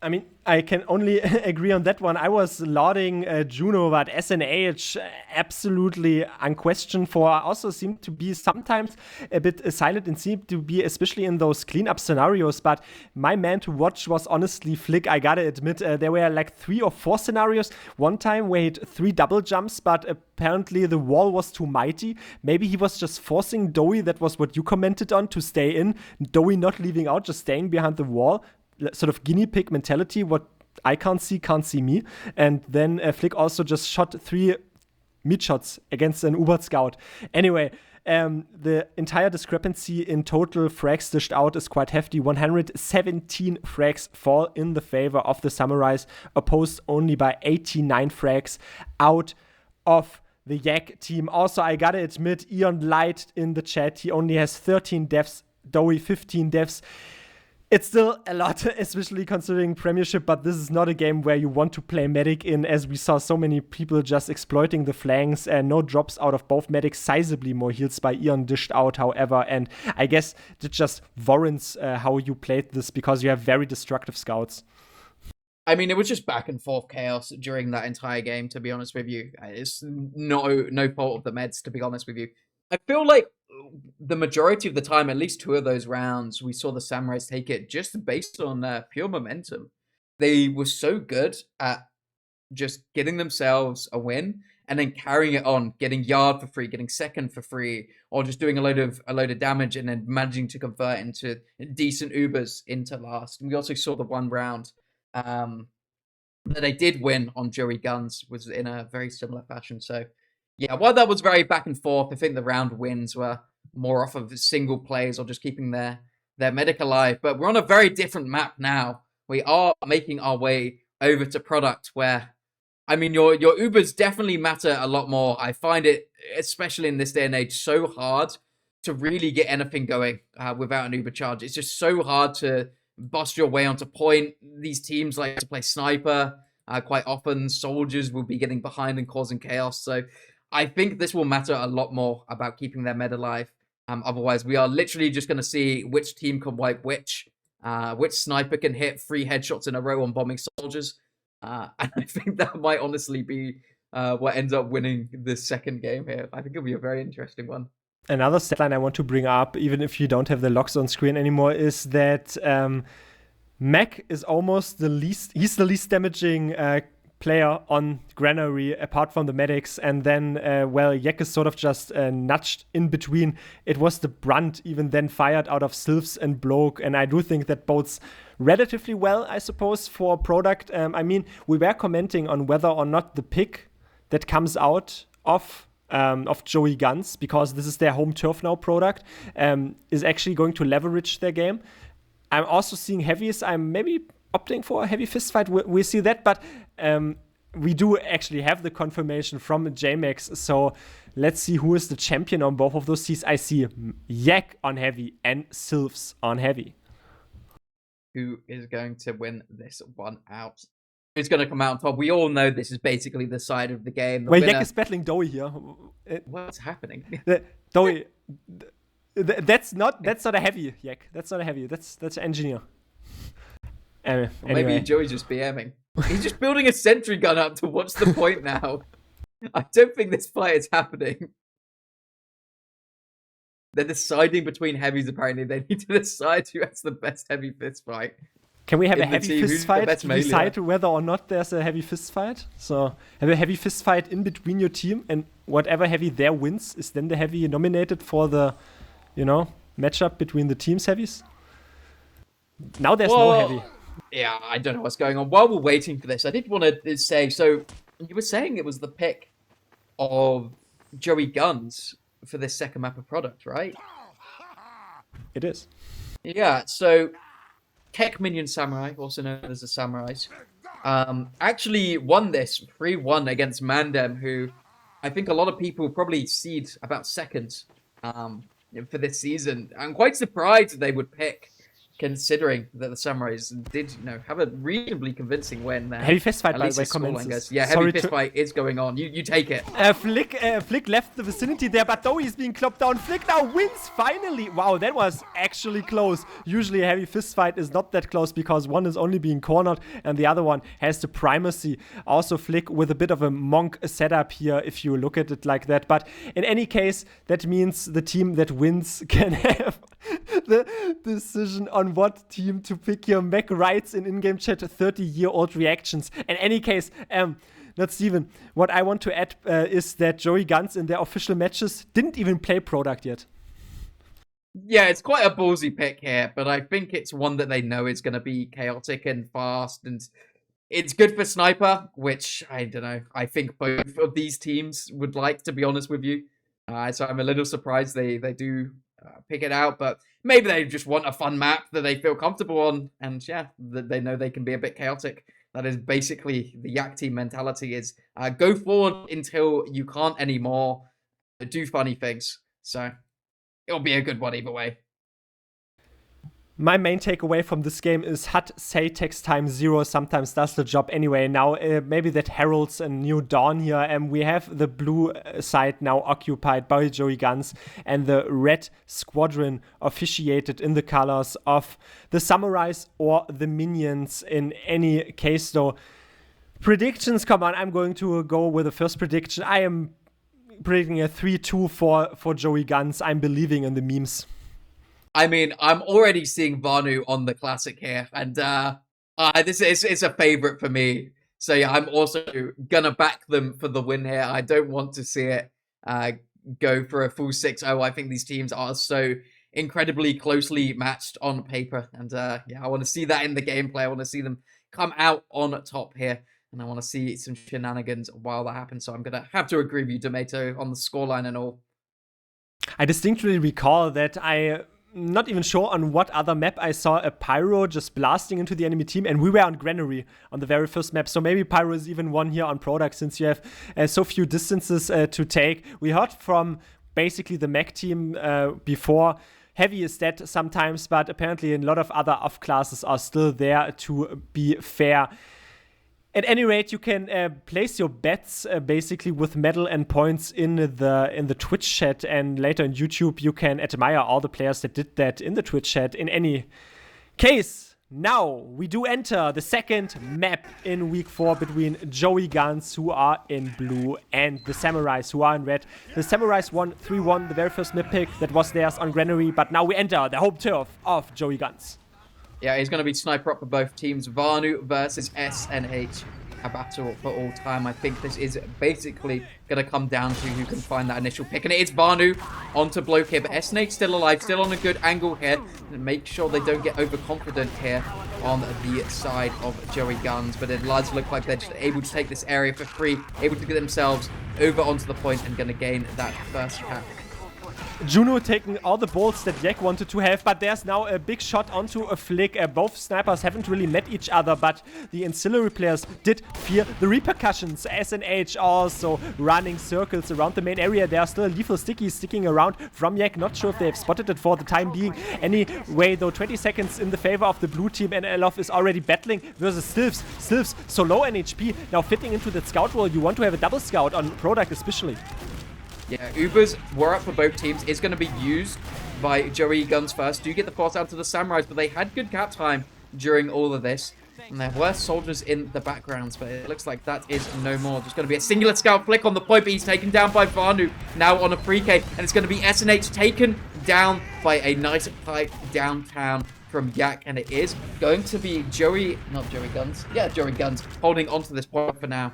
I mean, I can only agree on that one. I was lauding Juno, but SNH absolutely unquestioned for also seemed to be sometimes a bit silent and seemed to be especially in those cleanup scenarios. But my man to watch was honestly Flick, I gotta admit. There were like 3 or 4 scenarios. One time where he had 3 double jumps, but apparently the wall was too mighty. Maybe he was just forcing Dowie, that was what you commented on, to stay in. Dowie not leaving out, just staying behind the wall. Sort of guinea pig mentality, what I can't see me. And then Flick also just shot 3 mid shots against an Ubert scout. Anyway, the entire discrepancy in total frags dished out is quite hefty. 117 frags fall in the favor of the Samurais, opposed only by 89 frags out of the Yak team. Also, I gotta admit, Ion lied in the chat. He only has 13 deaths, Dowie 15 deaths. It's still a lot, especially considering Premiership, but this is not a game where you want to play Medic in, as we saw so many people just exploiting the flanks, and no drops out of both Medics, sizably more heals by Ion dished out, however, and I guess it just warrants how you played this, because you have very destructive scouts. I mean, it was just back and forth chaos during that entire game, to be honest with you. It's no fault of the Meds, to be honest with you. I feel like the majority of the time, at least 2 of those rounds, we saw the Samurais take it just based on pure momentum. They were so good at just getting themselves a win and then carrying it on, getting yard for free, getting second for free, or just doing a load of damage and then managing to convert into decent Ubers into last. And we also saw the one round that they did win on Joey GUNZ was in a very similar fashion. So yeah, while that was very back and forth, I think the round wins were more off of single plays or just keeping their medic alive. But we're on a very different map now. We are making our way over to Product, where, I mean, your Ubers definitely matter a lot more. I find it, especially in this day and age, so hard to really get anything going without an Uber charge. It's just so hard to bust your way onto point. These teams like to play sniper quite often. Soldiers will be getting behind and causing chaos. So I think this will matter a lot more about keeping their med alive. Otherwise, we are literally just going to see which team can wipe which sniper can hit 3 headshots in a row on bombing soldiers. And I think that might honestly be what ends up winning this second game here. I think it'll be a very interesting one. Another stat line I want to bring up, even if you don't have the logs on screen anymore, is that Mac is almost the least damaging player on Granary, apart from the medics, and then Yak is sort of just nudged in between. It was the brunt even then fired out of Sylphs and Bloke, and I do think that bodes relatively well, I suppose, for Product. I mean, we were commenting on whether or not the pick that comes out of Joey GUNZ, because this is their home turf now, Product, is actually going to leverage their game. I'm also seeing heavies. I'm maybe opting for a heavy fist fight. We see that, but we do actually have the confirmation from JMax. So let's see who is the champion on both of those seas. I see Yak on heavy and Sylphs on heavy. Who is going to win this one out? Who's going to come out on top? We all know this is basically the side of the game. Well, Yak is battling Dowie here. What's happening? Dowie, that's not a heavy, Yak. That's not a heavy. That's an engineer. Anyway. Maybe Joey's just BMing. He's just building a sentry gun up to what's the point now. I don't think this fight is happening. They're deciding between heavies, apparently. They need to decide who has the best heavy fist fight. Can we have a heavy fist fight to decide whether or not there's a heavy fist fight? So have a heavy fist fight in between your team, and whatever heavy there wins is then the heavy nominated for the, matchup between the teams' heavies? Now there's no heavy. Yeah, I don't know what's going on. While we're waiting for this, I did want to say, so you were saying it was the pick of Joey GUNZ for this second map of product, right? It is. Yeah, so Keck Minion Samurai, also known as the Samurais, actually won this 3-1 against Mandem, who I think a lot of people probably seed about second for this season. I'm quite surprised they would pick, considering that the Samurais did, have a reasonably convincing win there. Heavy fist fight, by the way, commences. Yeah, heavy fist fight is going on. You take it. Flick left the vicinity there, but Dowie is being clopped down. Flick now wins, finally. Wow, that was actually close. Usually a heavy fist fight is not that close because one is only being cornered and the other one has the primacy. Also Flick with a bit of a monk setup here, if you look at it like that. But in any case, that means the team that wins can have the decision on what team to pick here. Mac writes in-game chat 30-year-old reactions. In any case, not Steven, what I want to add is that Joey GUNZ in their official matches didn't even play product yet. Yeah, it's quite a ballsy pick here, but I think it's one that they know is going to be chaotic and fast, and it's good for Sniper, which, I don't know, I think both of these teams would like, to be honest with you. So I'm a little surprised they do pick it out, but maybe they just want a fun map that they feel comfortable on, and yeah, that they know they can be a bit chaotic. That is basically the Yak team mentality, is go forward until you can't anymore, do funny things. So it'll be a good one either way. My main takeaway from this game is Hut say takes time 0 sometimes does the job anyway. Now maybe that heralds a new dawn here, and we have the blue side now occupied by Joey GUNZ and the red squadron officiated in the colors of the Samurais or the Minions. In any case though, predictions, come on, I'm going to go with the first prediction. I am predicting a 3-2 for Joey GUNZ. I'm believing in the memes. I mean, I'm already seeing Vanu on the classic here, and this is a favorite for me. So yeah, I'm also gonna back them for the win here. I don't want to see it go for a full 6-0. I think these teams are so incredibly closely matched on paper, and yeah, I want to see that in the gameplay. I want to see them come out on top here, and I want to see some shenanigans while that happens. So I'm gonna have to agree with you, Tomato, on the scoreline and all. I distinctly recall that not even sure on what other map I saw a Pyro just blasting into the enemy team, and we were on Granary on the very first map. So maybe Pyro is even one here on product, since you have so few distances to take. We heard from basically the Mac team before. Heavy is dead sometimes, but apparently a lot of other off classes are still there, to be fair. At any rate, you can place your bets basically with medal and points in the Twitch chat, and later on YouTube you can admire all the players that did that in the Twitch chat. In any case, now we do enter the second map in week 4 between Joey GUNZ, who are in blue, and the Samurais, who are in red. The Samurais won 3-1, the very first map pick that was theirs on Granary, but now we enter the home turf of Joey GUNZ. Yeah, he's going to be sniper up for both teams. Vanu versus SNH, a battle for all time. I think this is basically going to come down to who can find that initial pick. And it is Vanu onto bloke here, but SNH still alive, still on a good angle here. And make sure they don't get overconfident here on the side of Joey GUNZ. But it does look like they're just able to take this area for free, able to get themselves over onto the point and going to gain that first cap. Juno taking all the bolts that Yak wanted to have, but there's now a big shot onto a flick. Both snipers haven't really met each other, but the ancillary players did fear the repercussions. SNH also running circles around the main area. There are still lethal stickies sticking around from Yak. Not sure if they've spotted it for the time being. Anyway, though, 20 seconds in the favor of the blue team, and Elof is already battling versus Sylphs. Sylphs so low on HP, now fitting into that scout role. You want to have a double scout on product especially. Yeah, Ubers were up for both teams. It's going to be used by Joey Guns first. Do get the force out to the Samurais, but they had good cap time during all of this. And there were soldiers in the backgrounds, but it looks like that is no more. Just going to be a singular scout flick on the point, but he's taken down by Vanu now on a free K. And it's going to be SNH taken down by a nice pipe downtown from Yak. And it is going to be Joey Guns holding onto this point for now.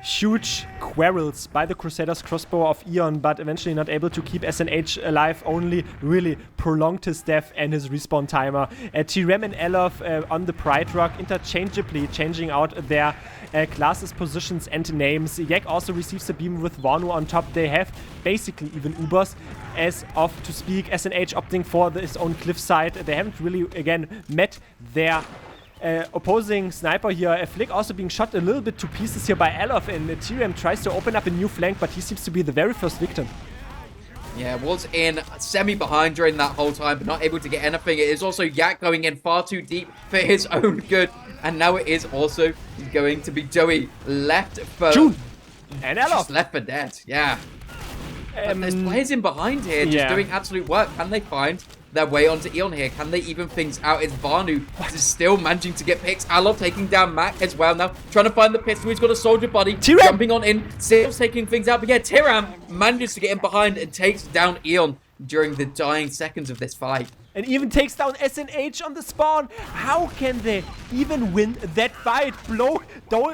Huge quarrels by the Crusaders crossbow of Eon, but eventually not able to keep SNH alive, only really prolonged his death and his respawn timer. T-Rem and Elof on the Pride Rock interchangeably changing out their classes, positions and names. Yak also receives a beam with Vanu on top. They have basically even Ubers as of to speak. SNH opting for his own cliffside. They haven't really, again, met their opposing sniper here. A flick also being shot a little bit to pieces here by Elof, and T-Rem tries to open up a new flank, but he seems to be the very first victim. Yeah, was in semi-behind during that whole time, but not able to get anything. It is also Yak going in far too deep for his own good, and now it is also going to be Joey left for... June! And Elof! Left for dead, yeah. But there's players in behind here just doing absolute work. Can they find their way onto Eon here? Can they even things out? It's Vanu still managing to get picks. Alov taking down Mac as well now. Trying to find the pistol. He's got a soldier buddy. T-Ram jumping on in. Sales taking things out. But yeah, T-Ram manages to get in behind and takes down Eon during the dying seconds of this fight. And even takes down SNH on the spawn. How can they even win that fight? Blow,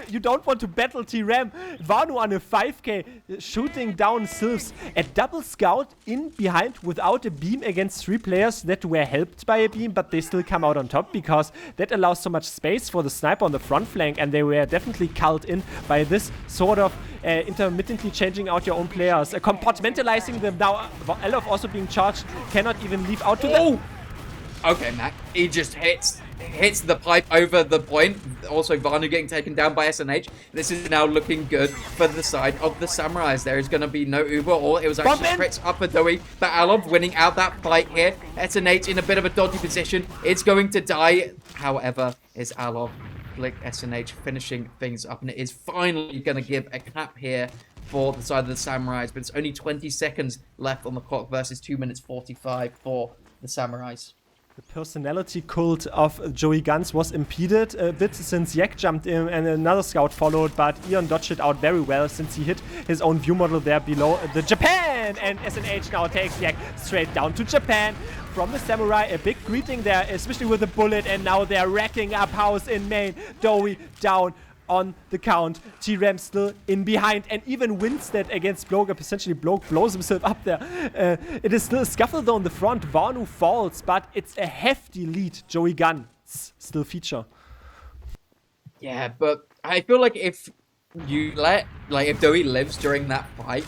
you don't want to battle T-Ram. Vanu on a 5k shooting down Sylphs. A double scout in behind without a beam against 3 players that were helped by a beam, but they still come out on top because that allows so much space for the sniper on the front flank, and they were definitely culled in by this sort of intermittently changing out your own players, compartmentalizing them. Now Elof also being charged, cannot even leave out to them. Okay, Mac. He just hits the pipe over the point. Also, Vanu getting taken down by SNH. This is now looking good for the side of the Samurais. There is going to be no Uber, or it was actually crits up for Doey. But Alov winning out that fight here. SNH in a bit of a dodgy position. It's going to die. However, is Alov Flick SNH finishing things up, and it is finally going to give a cap here for the side of the Samurais. But it's only 20 seconds left on the clock versus 2 minutes 45 for the Samurais. The personality cult of Joey Guns was impeded a bit since Yak jumped in and another scout followed, but Eon dodged it out very well since he hit his own view model there below the Japan, and SNH now takes Yak straight down to Japan. From the Samurai, a big greeting there, especially with the bullet, and now they're racking up house in main. Doey down on the count. T-Ram still in behind, and even Winstead against Bloga. Essentially, Bloke blows himself up there. It is still a scuffle though in the front. Vanu falls, but it's a hefty lead. Joey Guns still feature. Yeah, but I feel like if if Doey lives during that fight,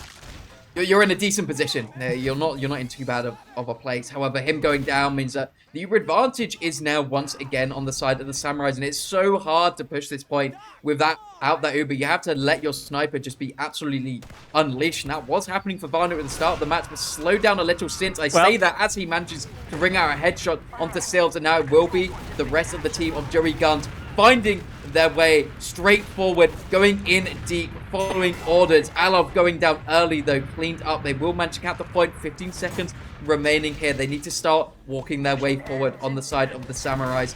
you're in a decent position. You're not in too bad of a place. However, him going down means that the Uber advantage is now once again on the side of the Samurais, and it's so hard to push this point without that Uber. You have to let your sniper just be absolutely unleashed, and that was happening for Vanu at the start of the match, but slowed down a little since. I say that as he manages to bring out a headshot onto Sales, and now it will be the rest of the team of Joey Guns finding their way straight forward, going in deep, following orders. Alov going down early though, cleaned up. They will manage to cap the point. 15 seconds remaining here. They need to start walking their way forward on the side of the Samurais.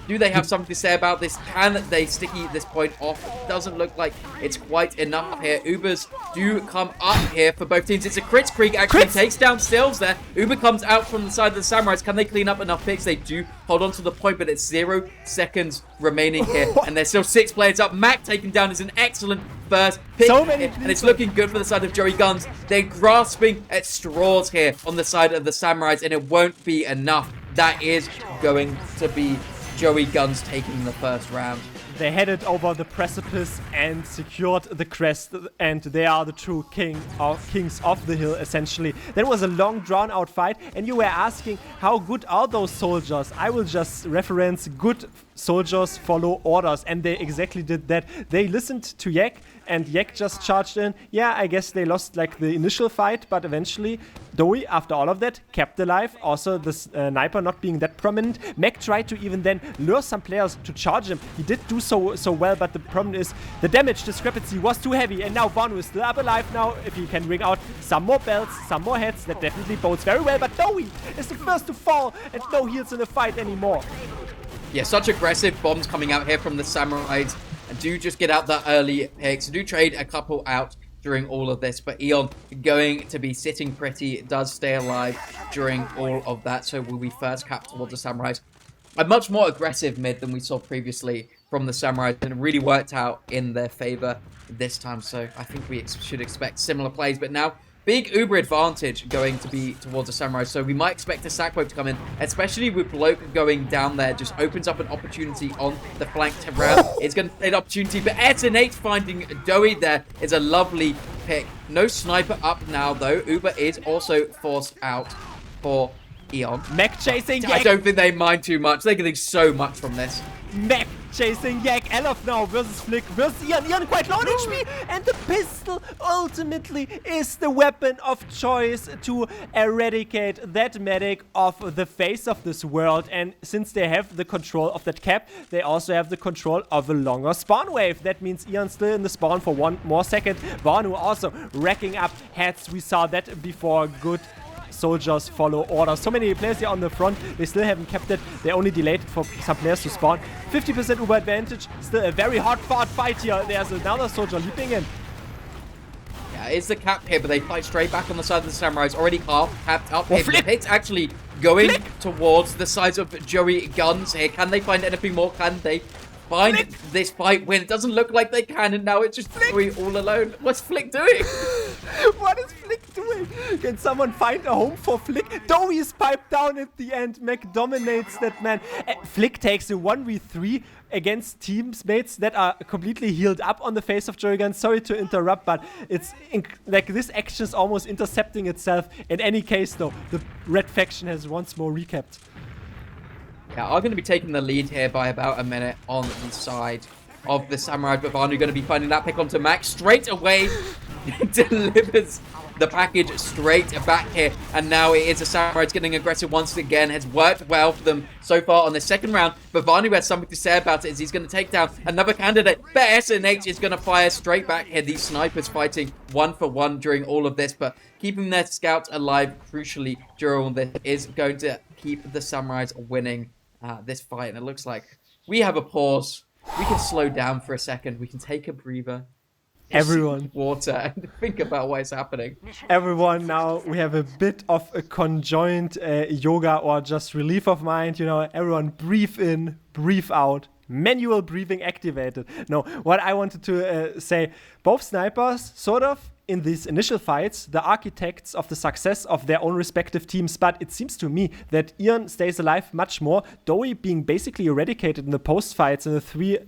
Do they have something to say about this? Can they sticky this point off? It doesn't look like it's quite enough here. Ubers do come up here for both teams. It's a crit streak, actually takes down Stills there. Uber comes out from the side of the Samurais. Can they clean up enough picks? They do hold on to the point, but it's 0 seconds remaining here. And there's still 6 players up. Mac taken down is an excellent first pick. And it's looking good for the side of Joey Guns. They're grasping at straws here on the side of the Samurais, and it won't be enough. That is going to be Joey Guns taking the first round. they headed over the precipice and secured the crest, and they are the true kings of the hill, essentially. That was a long, drawn-out fight, and you were asking, how good are those soldiers? I will just reference good soldiers follow orders, and they exactly did that. They listened to Yak, and Yak just charged in. Yeah, I guess they lost like the initial fight, but eventually Dowie, after all of that, kept alive. Also, the sniper not being that prominent. Mac tried to even then lure some players to charge him. He did do so well, but the problem is the damage discrepancy was too heavy, and now Vanu is still up alive now. If he can ring out some more belts, some more heads, that definitely bodes very well, but Dowie is the first to fall, and no heals in the fight anymore. Yeah, such aggressive bombs coming out here from the Samurais. And do just get out that early picks. Do trade a couple out during all of this. But Eon going to be sitting pretty. Does stay alive during all of that. So will we first cap towards the Samurais? A much more aggressive mid than we saw previously from the Samurais. And it really worked out in their favor this time. So I think we should expect similar plays. But now, big Uber advantage going to be towards the Samurai. So we might expect a sack wave to come in, especially with Bloke going down there. Just opens up an opportunity on the flank round. It's going to take an opportunity, but SNH finding Dowie there is a lovely pick. No sniper up now, though. Uber is also forced out for Eon. Mech chasing I don't think they mind too much. They're getting so much from this. Mech chasing Yak. Elf now versus Flick versus Ian. Ian quite low on HP, and the pistol ultimately is the weapon of choice to eradicate that medic off the face of this world. And since they have the control of that cap, they also have the control of a longer spawn wave. That means Ian still in the spawn for one more second. Vanu also racking up heads. We saw that before. Good soldiers follow orders. So many players here on the front, they still haven't kept it. They only delayed it for some players to spawn. 50% Uber advantage, still a very hard-fought fight here. There's another soldier leaping in. Yeah, it's the cap here, but they fight straight back on the side of the Samurais. Already half capped up here. Flick. It's actually going towards the sides of Joey GUNZ here. Can they find anything more? Can they find this fight win? It doesn't look like they can, and now it's just Joey all alone. What's Flick doing? What is Flick doing? Can someone find a home for Flick? Dowie is piped down at the end. Mac dominates that man. Flick takes a 1v3 against teammates that are completely healed up on the face of Joey GUNZ. Sorry to interrupt, but it's like this action is almost intercepting itself. In any case, though, the red faction has once more recapped. Yeah, are going to be taking the lead here by about a minute on the side of the Samurai. But Vanu going to be finding that pick onto Max straight away. Delivers the package straight back here. And now it is a Samurai getting aggressive once again. Has worked well for them so far on the second round. But Vanu has something to say about it as he's going to take down another candidate. But SNH is going to fire straight back here. These snipers fighting 1-for-1 during all of this. But keeping their scouts alive, crucially, during all this, is going to keep the Samurais winning this fight. And it looks like we have a pause. We can slow down for a second. We can take a breather. Everyone. Water and think about what is happening. Everyone, now we have a bit of a conjoined yoga or just relief of mind. You know, everyone breathe in, breathe out. Manual breathing activated. No, what I wanted to say, both snipers sort of in these initial fights, the architects of the success of their own respective teams, but it seems to me that Ian stays alive much more, Dowie being basically eradicated in the post-fights in the 3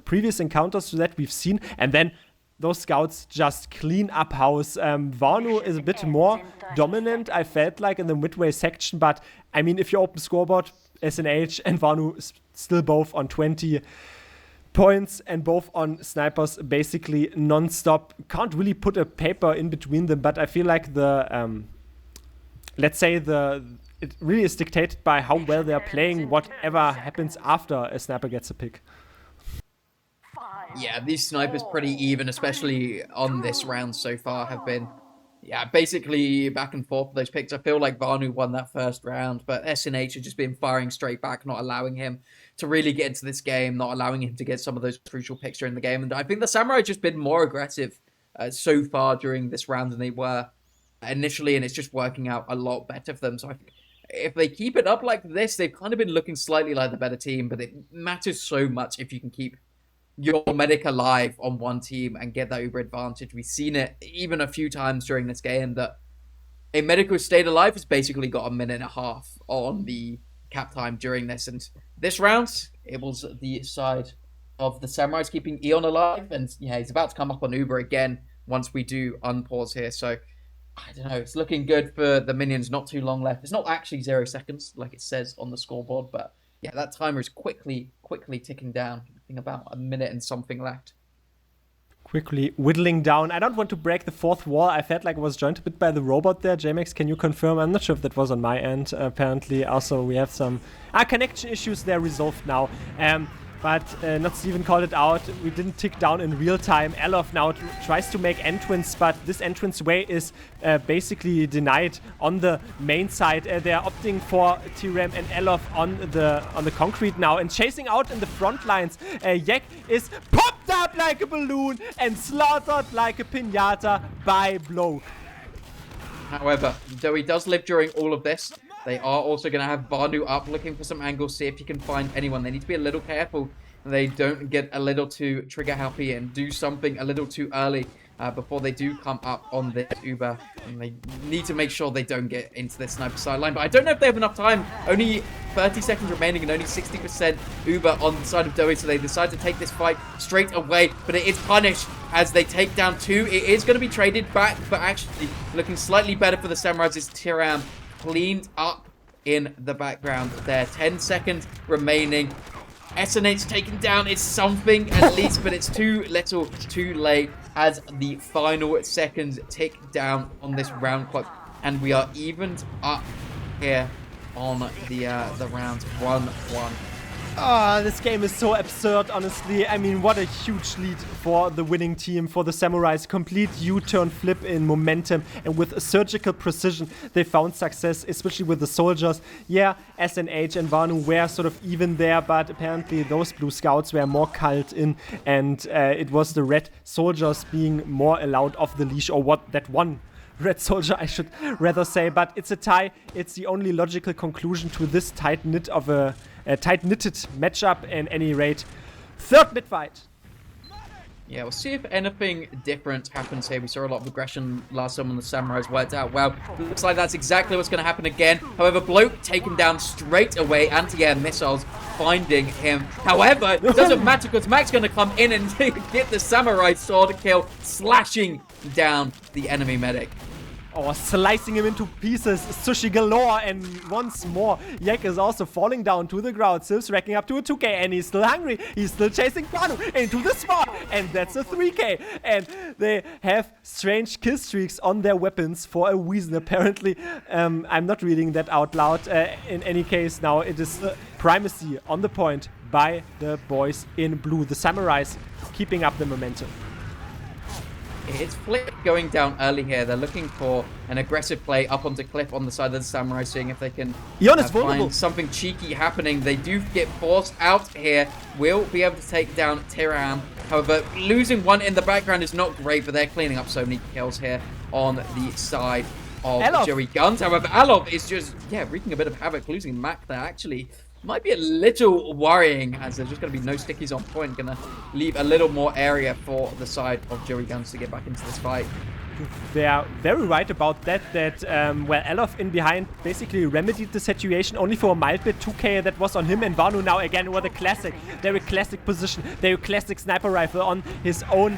previous encounters that we've seen, and then those scouts just clean up house. Vanu is a bit more dominant, I felt like, in the midway section, but I mean, if you open scoreboard, SNH and Vanu still both on 20 points and both on snipers basically non-stop. Can't really put a paper in between them, but I feel like the let's say it really is dictated by how well they're playing whatever happens after a sniper gets a pick. Yeah, these snipers pretty even, especially on this round so far, have been basically back and forth with those picks. I feel like Vanu won that first round, but SNH has just been firing straight back, not allowing him to really get into this game, not allowing him to get some of those crucial picks during the game. And I think the Samurai have just been more aggressive so far during this round than they were initially, and it's just working out a lot better for them. So I think if they keep it up like this, they've kind of been looking slightly like the better team, but it matters so much if you can keep your medic alive on one team and get that Uber advantage. We've seen it even a few times during this game that a medic who stayed alive has basically got a minute and a half on the cap time during this. And this round, it was the side of the Samurais keeping Eon alive, and yeah, he's about to come up on Uber again once we do unpause here. So I don't know, it's looking good for the minions. Not too long left. It's not actually 0 seconds like it says on the scoreboard, but yeah, that timer is quickly ticking down. I think about a minute and something left. Quickly whittling down. I don't want to break the fourth wall. I felt like I was joined a bit by the robot there. JMax, can you confirm? I'm not sure if that was on my end. Apparently, also we have some connection issues. They're resolved now. But not Steven called it out. We didn't tick down in real time. Alof now tries to make entrance, but this entrance way is basically denied on the main side. They're opting for T-Ram and Alof on the concrete now and chasing out in the front lines. Yek is popped up like a balloon and slaughtered like a piñata by Blow. However, though he does live during all of this, they are also going to have Vanu up, looking for some angles, see if he can find anyone. They need to be a little careful. They don't get a little too trigger happy and do something a little too early before they do come up on this Uber. And they need to make sure they don't get into this sniper sideline. But I don't know if they have enough time. Only 30 seconds remaining and only 60% Uber on the side of Doe. So they decide to take this fight straight away. But it is punished as they take down 2. It is going to be traded back, but actually looking slightly better for the Samurais is Tiram. Cleaned up in the background there. 10 seconds remaining. SNH taken down. It's something at least, but it's too little, too late as the final seconds tick down on this round clock. And we are evened up here on the round 1-1. Oh, this game is so absurd, honestly. I mean, what a huge lead for the winning team, for the Samurais. Complete U-turn flip in momentum, and with surgical precision, they found success, especially with the soldiers. Yeah, SNH and Vanu were sort of even there, but apparently those blue scouts were more culled in, and it was the red soldiers being more allowed off the leash, or what that one red soldier, I should rather say. But it's a tie. It's the only logical conclusion to this tight-knit of a tight-knitted matchup in any rate. Third mid-fight. Yeah, we'll see if anything different happens here. We saw a lot of aggression last time when the Samurais worked out well. Looks like that's exactly what's going to happen again. However, Bloke taken down straight away. Anti-air missiles finding him. However, it doesn't matter because Mac's going to come in and get the Samurai sword kill, slashing down the enemy medic. Oh, slicing him into pieces. Sushi galore. And once more, Yek is also falling down to the ground. Siv's racking up to a 2k. And he's still hungry. He's still chasing Banu into the spot. And that's a 3k. And they have strange kill streaks on their weapons for a reason, apparently. I'm not reading that out loud. In any case, now it is primacy on the point by the boys in blue. The Samurais keeping up the momentum. It's Flip going down early here. They're looking for an aggressive play up onto Cliff on the side of the Samurai, seeing if they can find something cheeky happening. They do get forced out here. Will be able to take down Tiram. However, losing one in the background is not great, but they're cleaning up so many kills here on the side of Joey GUNZ. However, Alof is just, wreaking a bit of havoc, losing Mac there. Actually, might be a little worrying as there's just going to be no stickies on point. Going to leave a little more area for the side of Joey GUNZ to get back into this fight. They are very right about that, well, Alof in behind basically remedied the situation only for a mild bit. 2k that was on him, and Vanu now again with a classic, very classic position, very classic sniper rifle on his own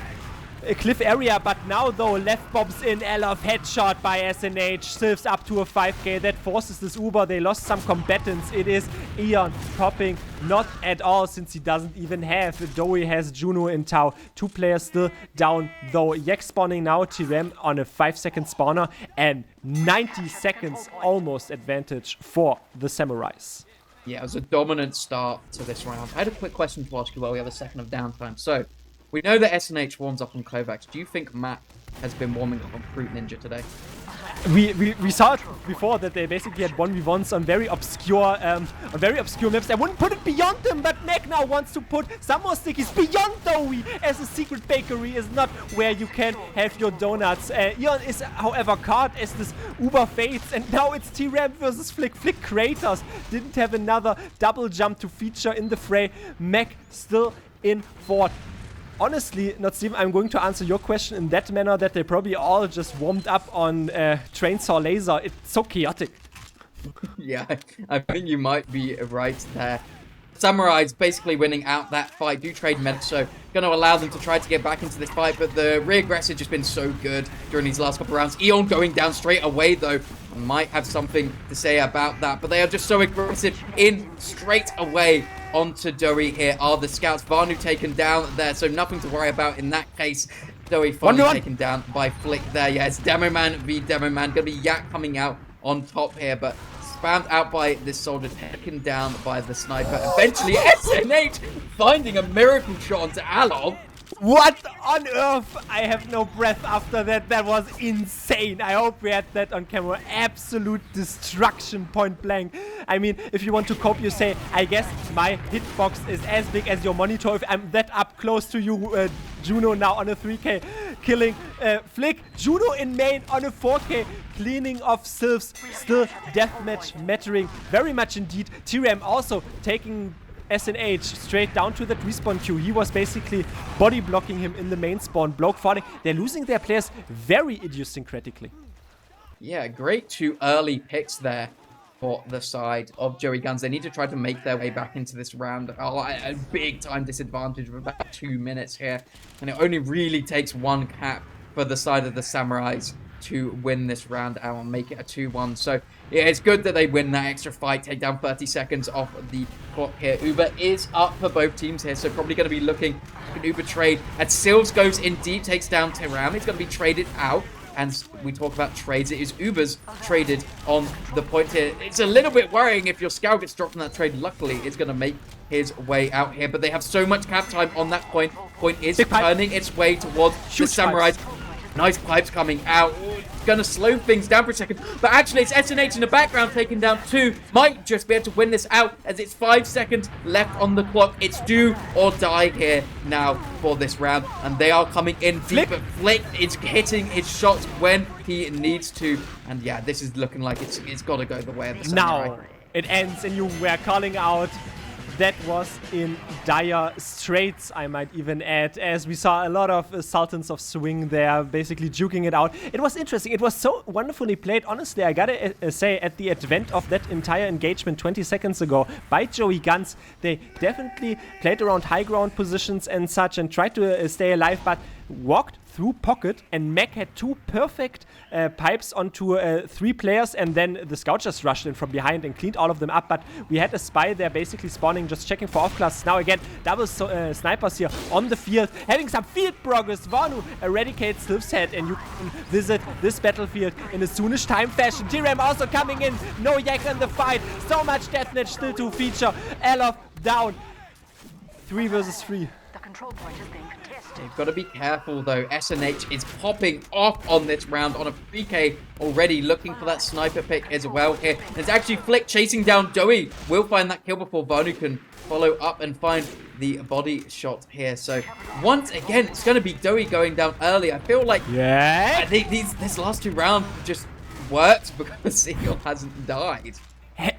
cliff area. But now though, left bombs in, Alof headshot by SNH, Sivs up to a 5k. That forces this Uber. They lost some combatants. It is Eon popping, not at all, since he doesn't even have Doe has Juno in Tau. 2 players still down though. Yek spawning now, Tirem on a 5-second spawner, and 90 seconds almost advantage for the Samurais. Yeah, it was a dominant start to this round. I had a quick question to ask you while we have a second of downtime. So, we know that SNH warms up on Kovacs. Do you think Matt has been warming up on Fruit Ninja today? We saw it before that they basically had 1v1s on very obscure maps. I wouldn't put it beyond them, but Mac now wants to put some more stickies beyond Dowie, as a secret bakery is not where you can have your donuts. Eon is, however, caught as this Uber fades, and now it's T-Ram versus Flick. Flick Kratos didn't have another double jump to feature in the fray. Mac still in fourth. Honestly, not Steven, I'm going to answer your question in that manner that they probably all just warmed up on Trainsaw Laser. It's so chaotic. Yeah, I think you might be right there. Samurais basically winning out that fight. Do trade medics, so going to allow them to try to get back into this fight, but the reaggress has just been so good during these last couple of rounds. Eon going down straight away, though. Might have something to say about that, but they are just so aggressive in straight away onto Doey here. Are the scouts. Vanu taken down there, so nothing to worry about in that case. Doey finally taken down by Flick there. Yeah, it's Demoman v Demoman. Gonna be Yak coming out on top here, but spammed out by this soldier, taken down by the sniper. Eventually, SNH finding a miracle shot onto Alov. What on earth? I have no breath after that. That was insane. I hope we had that on camera. Absolute destruction, point blank. I mean, if you want to cope, you say, I guess my hitbox is as big as your monitor. If I'm that up close to you, Juno now on a 3k, killing Flick. Juno in main on a 4k, cleaning off Sylphs. Still deathmatch mattering very much indeed. T-Ram also taking SNH straight down to that respawn queue. He was basically body blocking him in the main spawn. Bloke falling. They're losing their players very idiosyncratically. Yeah, great 2 early picks there for the side of Joey GUNZ. They need to try to make their way back into this round. Oh, a big time disadvantage of about 2 minutes here. And it only really takes 1 cap for the side of the Samurais to win this round out and make it a 2-1. So yeah, it's good that they win that extra fight, take down 30 seconds off the clock here. Uber is up for both teams here, so probably going to be looking at Uber trade. As Sills goes in deep, takes down Tiram. He's going to be traded out. And we talk about trades. It is Uber's traded on the point here. It's a little bit worrying if your scout gets dropped from that trade. Luckily, it's going to make his way out here. But they have so much cap time on that point. Point is turning its way towards the Samurais. Nice pipes coming out. Going to slow things down for a second. But actually, it's SNH in the background taking down 2. Might just be able to win this out as it's 5 seconds left on the clock. It's do or die here now for this round. And they are coming in deep. But Flick is hitting his shots when he needs to. And yeah, this is looking like it's got to go the way of the Samurai. Now it ends and you were calling out. That was in dire straits, I might even add, as we saw a lot of Sultans of Swing there, basically juking it out. It was interesting. It was so wonderfully played. Honestly, I gotta say, at the advent of that entire engagement 20 seconds ago by Joey GUNZ, they definitely played around high ground positions and such and tried to stay alive, but walked through pocket, and Mac had 2 perfect pipes onto 3 players, and then the scout just rushed in from behind and cleaned all of them up. But we had a spy there basically spawning, just checking for off-classes. Now again, double snipers here on the field, having some field progress. Vanu eradicates Sylph's head, and you can visit this battlefield in a soonish time fashion. T-Ram also coming in, no Yak in the fight, so much deathmatch still to feature. Alof down, 3 versus 3. The control point is being contested. They've got to be careful though. SNH is popping off on this round on a 3k already, looking for that sniper pick as well here. There's actually Flick chasing down Doey. Will find that kill before Vanu can follow up and find the body shot here. So once again, it's going to be Doey going down early. I feel like I think this last 2 rounds just worked because Eon hasn't died.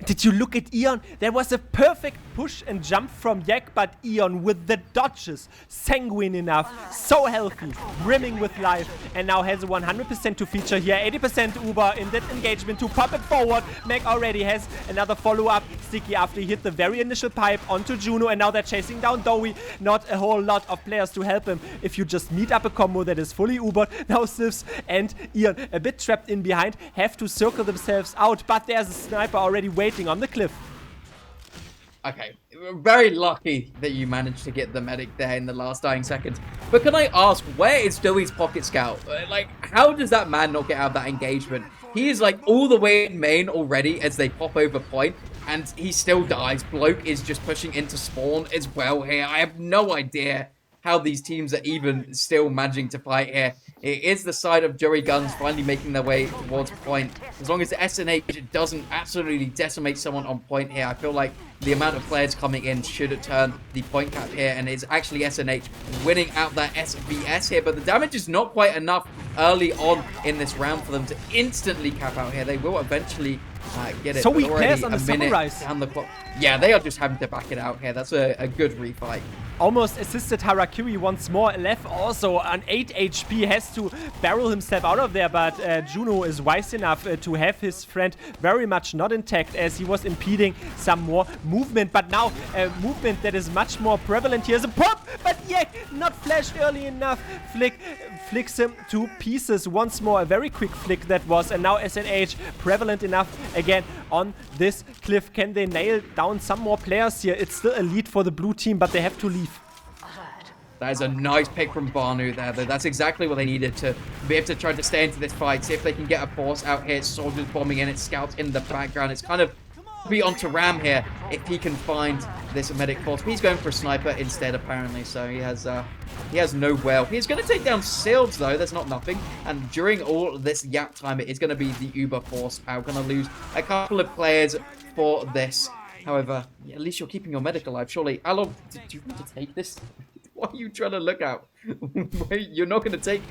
Did you look at Eon? There was a perfect push and jump from Yak, but Eon with the dodges, sanguine enough, so healthy, brimming with life, and now has a 100% to feature here. 80% Uber in that engagement to pop it forward. Mac already has another follow-up. Sticky after he hit the very initial pipe onto Juno, and now they're chasing down Doey. Not a whole lot of players to help him. If you just meet up a combo that is fully Ubered, now Sylphs and Eon, a bit trapped in behind, have to circle themselves out, but there's a sniper already waiting on the cliff. Okay, very lucky that you managed to get the medic there in the last dying seconds. But can I ask, where is Doey's pocket scout? Like, how does that man not get out of that engagement? He is like all the way in main already as they pop over point, and he still dies. Bloke is just pushing into spawn as well here. I have no idea how these teams are even still managing to fight here. It is the side of Joey GUNZ finally making their way towards point. As long as the SNH doesn't absolutely decimate someone on point here, I feel like the amount of players coming in should turn the point cap here, and it's actually SNH winning out that SVS here, but the damage is not quite enough early on in this round for them to instantly cap out here. They will eventually get it. So weak players on the Samurais down the clock. Yeah, they are just having to back it out here. That's a good refight. almost assisted Harakiri once more. Left also on 8 HP, has to barrel himself out of there, but Juno is wise enough to have his friend very much not intact as he was impeding some more movement. But now movement that is much more prevalent here is a pop, but Yak not flashed early enough. Flick flicks him to pieces once more. A very quick flick that was, and now SNH prevalent enough again on this cliff. Can they nail down some more players here? It's still a lead for the blue team, but they have to leave. That is a nice pick from Barnu there. That's exactly what they needed to be able to try to stay into this fight. See if they can get a force out here. Soldiers bombing in. It's scouts in the background. It's kind of be onto Ram here if he can find this medic force. He's going for a sniper instead, apparently. So he has no well. He's going to take down Silves, though. That's not nothing. And during all this Yap time, it is going to be the Uber force. I'm going to lose a couple of players for this. However, at least you're keeping your medic alive. Surely, Alok, do you want to take this? What are you trying to look at? You're not going to take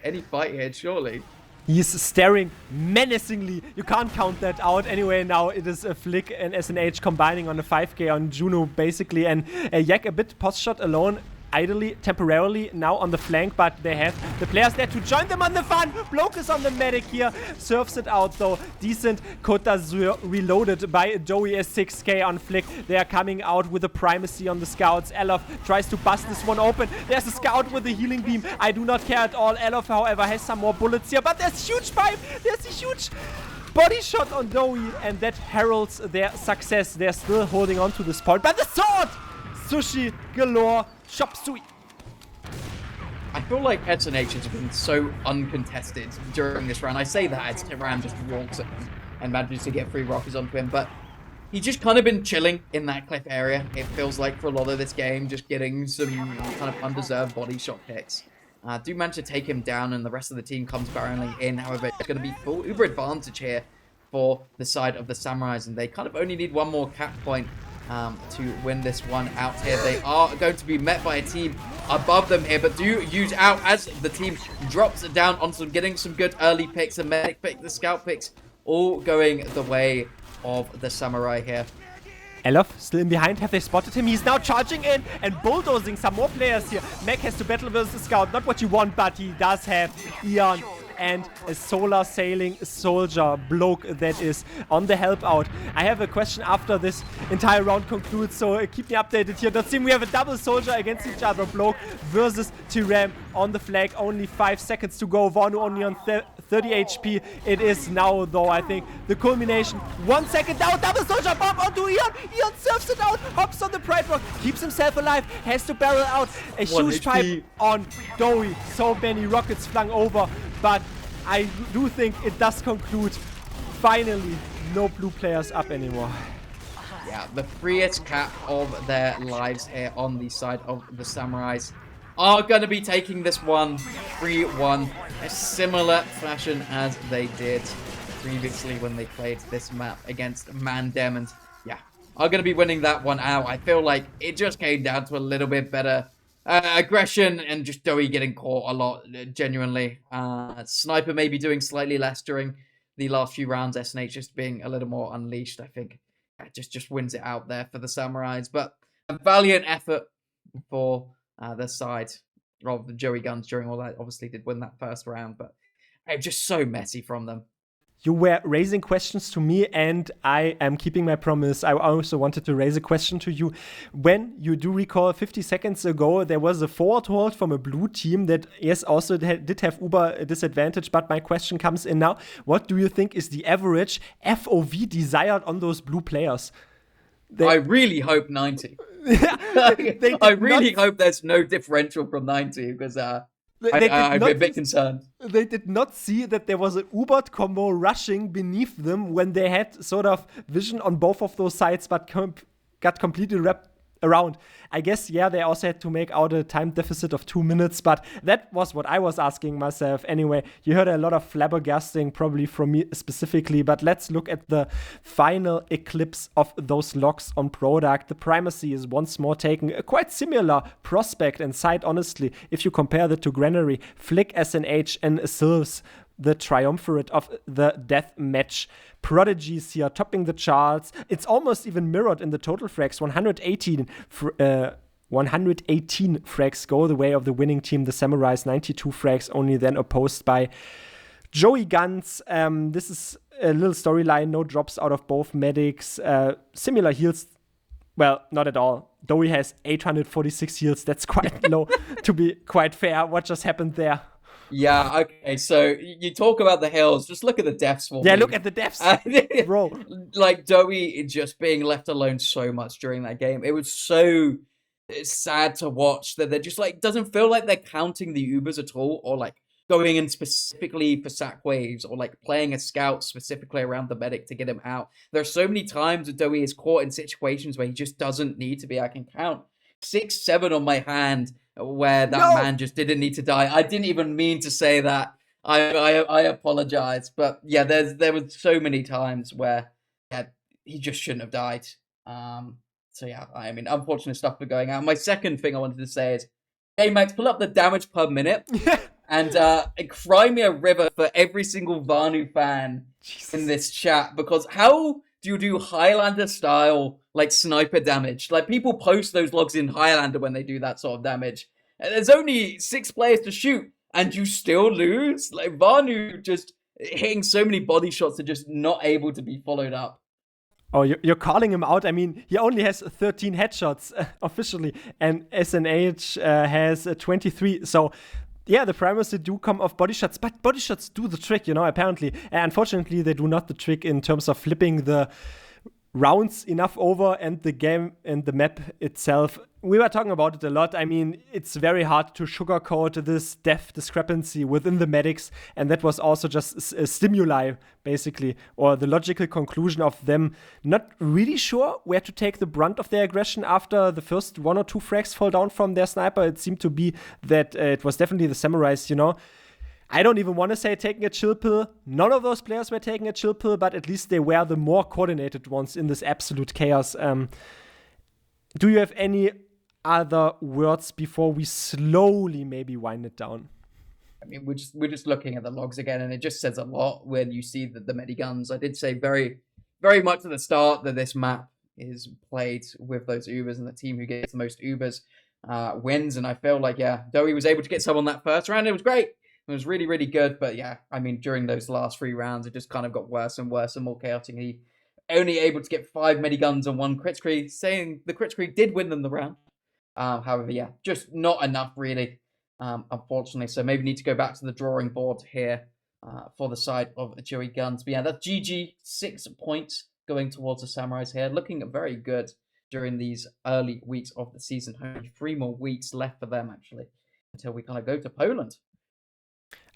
any fight here, surely. He's staring menacingly. You can't count that out. Anyway, now it is a Flick and SNH combining on a 5k on Juno, basically. And Yak a bit post-shot alone, idly, temporarily, now on the flank. But they have the players there to join them on the fun. Bloke is on the medic here. Surfs it out, though. Decent Côte d'Azur reloaded by Dowie, a 6k on Flick. They are coming out with a primacy on the scouts. Elof tries to bust this one open. There's a scout with a healing beam. I do not care at all. Elof, however, has some more bullets here. But there's huge pipe. There's a huge body shot on Dowie. And that heralds their success. They're still holding on to this point. But the sword! Sushi galore. Chop suey. I feel like SNH has been so uncontested during this round. I say that as Ram just walks at him and manages to get 3 rockets onto him, but he's just kind of been chilling in that cliff area. It feels like for a lot of this game, just getting some kind of undeserved body shot hits. Do manage to take him down, and the rest of the team comes barreling in. However, it's going to be full Uber advantage here for the side of the Samurais, and they kind of only need one more cap point to win this one out here. They are going to be met by a team above them here, but do use out as the team drops it down on getting some good early picks, the medic pick, the scout picks, all going the way of the Samurai here. Elof still in behind. Have they spotted him? He's now charging in and bulldozing some more players here. Mech has to battle versus the scout. Not what you want, but he does have Eon and a solar sailing soldier bloke that is on the help out. I have a question after this entire round concludes, so keep me updated here. Does seem we have a double soldier against each other. Bloke versus Tyram on the flag. Only 5 seconds to go. Vonu only on 30 HP. It is now, though, I think, the culmination. 1 second down. Double soldier bomb onto Eon. Eon surfs it out. Hops on the Pride Rock. Keeps himself alive. Has to barrel out. A huge pipe on Dowie. So many rockets flung over. But I do think it does conclude. Finally, no blue players up anymore. Yeah, the freest cap of their lives here on the side of the Samurais are going to be taking this one 3-1. A similar fashion as they did previously when they played this map against Mandem. And yeah, are going to be winning that one out. I feel like it just came down to a little bit better aggression and just Dowie getting caught a lot, genuinely. Sniper maybe doing slightly less during the last few rounds. SNH just being a little more unleashed, I think. Just wins it out there for the Samurais. But a valiant effort for the side of the Joey Guns during all that. Obviously did win that first round, but it was just so messy from them. You were raising questions to me, and I am keeping my promise. I also wanted to raise a question to you. When you do recall 50 seconds ago, there was a forward hold from a blue team that, yes, also did have Uber disadvantage, but my question comes in now. What do you think is the average FOV desired on those blue players? I really hope 90. I really hope there's no differential from 90, because I'm a bit concerned. They did not see that there was an Ubert combo rushing beneath them when they had sort of vision on both of those sides, but got completely wrapped around. I guess, yeah, they also had to make out a time deficit of 2 minutes, but that was what I was asking myself. Anyway, you heard a lot of flabbergasting probably from me specifically, but let's look at the final eclipse of those locks on product. The primacy is once more taken. A quite similar prospect and side, honestly, if you compare that to Granary, Flick, SNH, and Sylves, the triumvirate of the death match. Prodigies here topping the charts. It's almost even mirrored in the total frags. 118 118 frags go the way of the winning team, the Samurais. 92 frags only then opposed by Joey GUNZ. This is a little storyline, no drops out of both medics. Similar heals, well, not at all. Dowie has 846 heals. That's quite low, to be quite fair. What just happened there? Yeah, okay, so you talk about the hills, just look at the deaths for Yeah, me. look at the deaths, bro. Like, Dowie just being left alone so much during that game. It was so sad to watch that they're just like, doesn't feel like they're counting the Ubers at all, or like going in specifically for sack waves, or like playing a scout specifically around the medic to get him out. There are so many times that Dowie is caught in situations where he just doesn't need to be. I can count 6, 7 on my hand where that man just didn't need to die. I didn't even mean to say that. I apologize, but yeah, there was so many times where he just shouldn't have died. So yeah, I mean, unfortunate stuff for going out. My second thing I wanted to say is, hey Max, pull up the damage per minute and cry me a river for every single Vanu fan in this chat, because how do you do Highlander style like sniper damage? Like, people post those logs in Highlander when they do that sort of damage. And there's only 6 players to shoot, and you still lose. Like, Vanu just hitting so many body shots are just not able to be followed up. Oh, you're calling him out. I mean, he only has 13 headshots officially, and SNH has 23. So, yeah, the primers, they do come off body shots, but body shots do the trick, apparently. Unfortunately, they do not the trick in terms of flipping the rounds enough over and the game and the map itself. We were talking about it a lot. I mean, it's very hard to sugarcoat this death discrepancy within the medics, and that was also just a stimuli, basically, or the logical conclusion of them not really sure where to take the brunt of their aggression after the first 1 or 2 frags fall down from their sniper. It seemed to be that it was definitely the Samurais, I don't even want to say taking a chill pill. None of those players were taking a chill pill, but at least they were the more coordinated ones in this absolute chaos. Do you have any other words before we slowly maybe wind it down? I mean, we're just looking at the logs again, and it just says a lot when you see the Mediguns. I did say very, very much at the start that this map is played with those Ubers, and the team who gets the most Ubers wins. And I feel like, Dowie was able to get some on that first round. It was great. It was really, really good. But yeah, I mean, during those last 3 rounds, it just kind of got worse and worse and more chaotic. He only able to get 5 Mediguns and 1 crit screen, saying the crit screen did win them the round. However, just not enough really, unfortunately. So maybe need to go back to the drawing board here for the side of Joey GUNZ. But yeah, that's GG, 6 points going towards the Samurais here. Looking very good during these early weeks of the season. Only 3 more weeks left for them, actually, until we kind of go to Poland.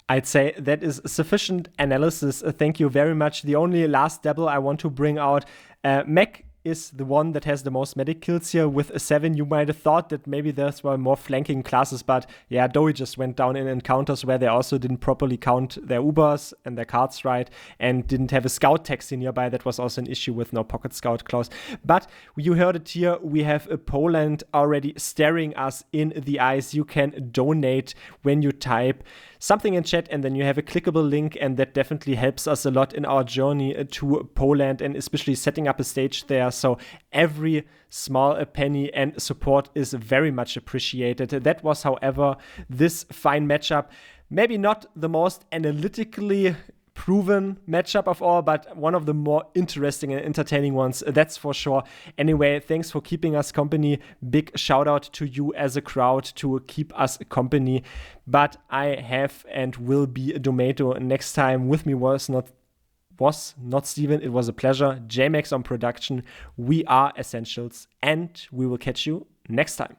I'd say that is sufficient analysis. Thank you very much. The only last dabble I want to bring out, Mech is the one that has the most medic kills here with a 7. You might have thought that maybe there's were more flanking classes, but yeah, Dowie just went down in encounters where they also didn't properly count their Ubers and their cards right, and didn't have a scout taxi nearby. That was also an issue with no pocket scout clause. But you heard it here. We have a Poland already staring us in the eyes. You can donate when you type something in chat, and then you have a clickable link, and that definitely helps us a lot in our journey to Poland, and especially setting up a stage there. So every small penny and support is very much appreciated. That was, however, this fine matchup. Maybe not the most analytically proven matchup of all, but one of the more interesting and entertaining ones, that's for sure. Anyway, thanks for keeping us company. Big shout out to you as a crowd to keep us company. But I have and will be a Domato next time. With me was not Steven. It was a pleasure. JMax on production. We are Essentials, and we will catch you next time.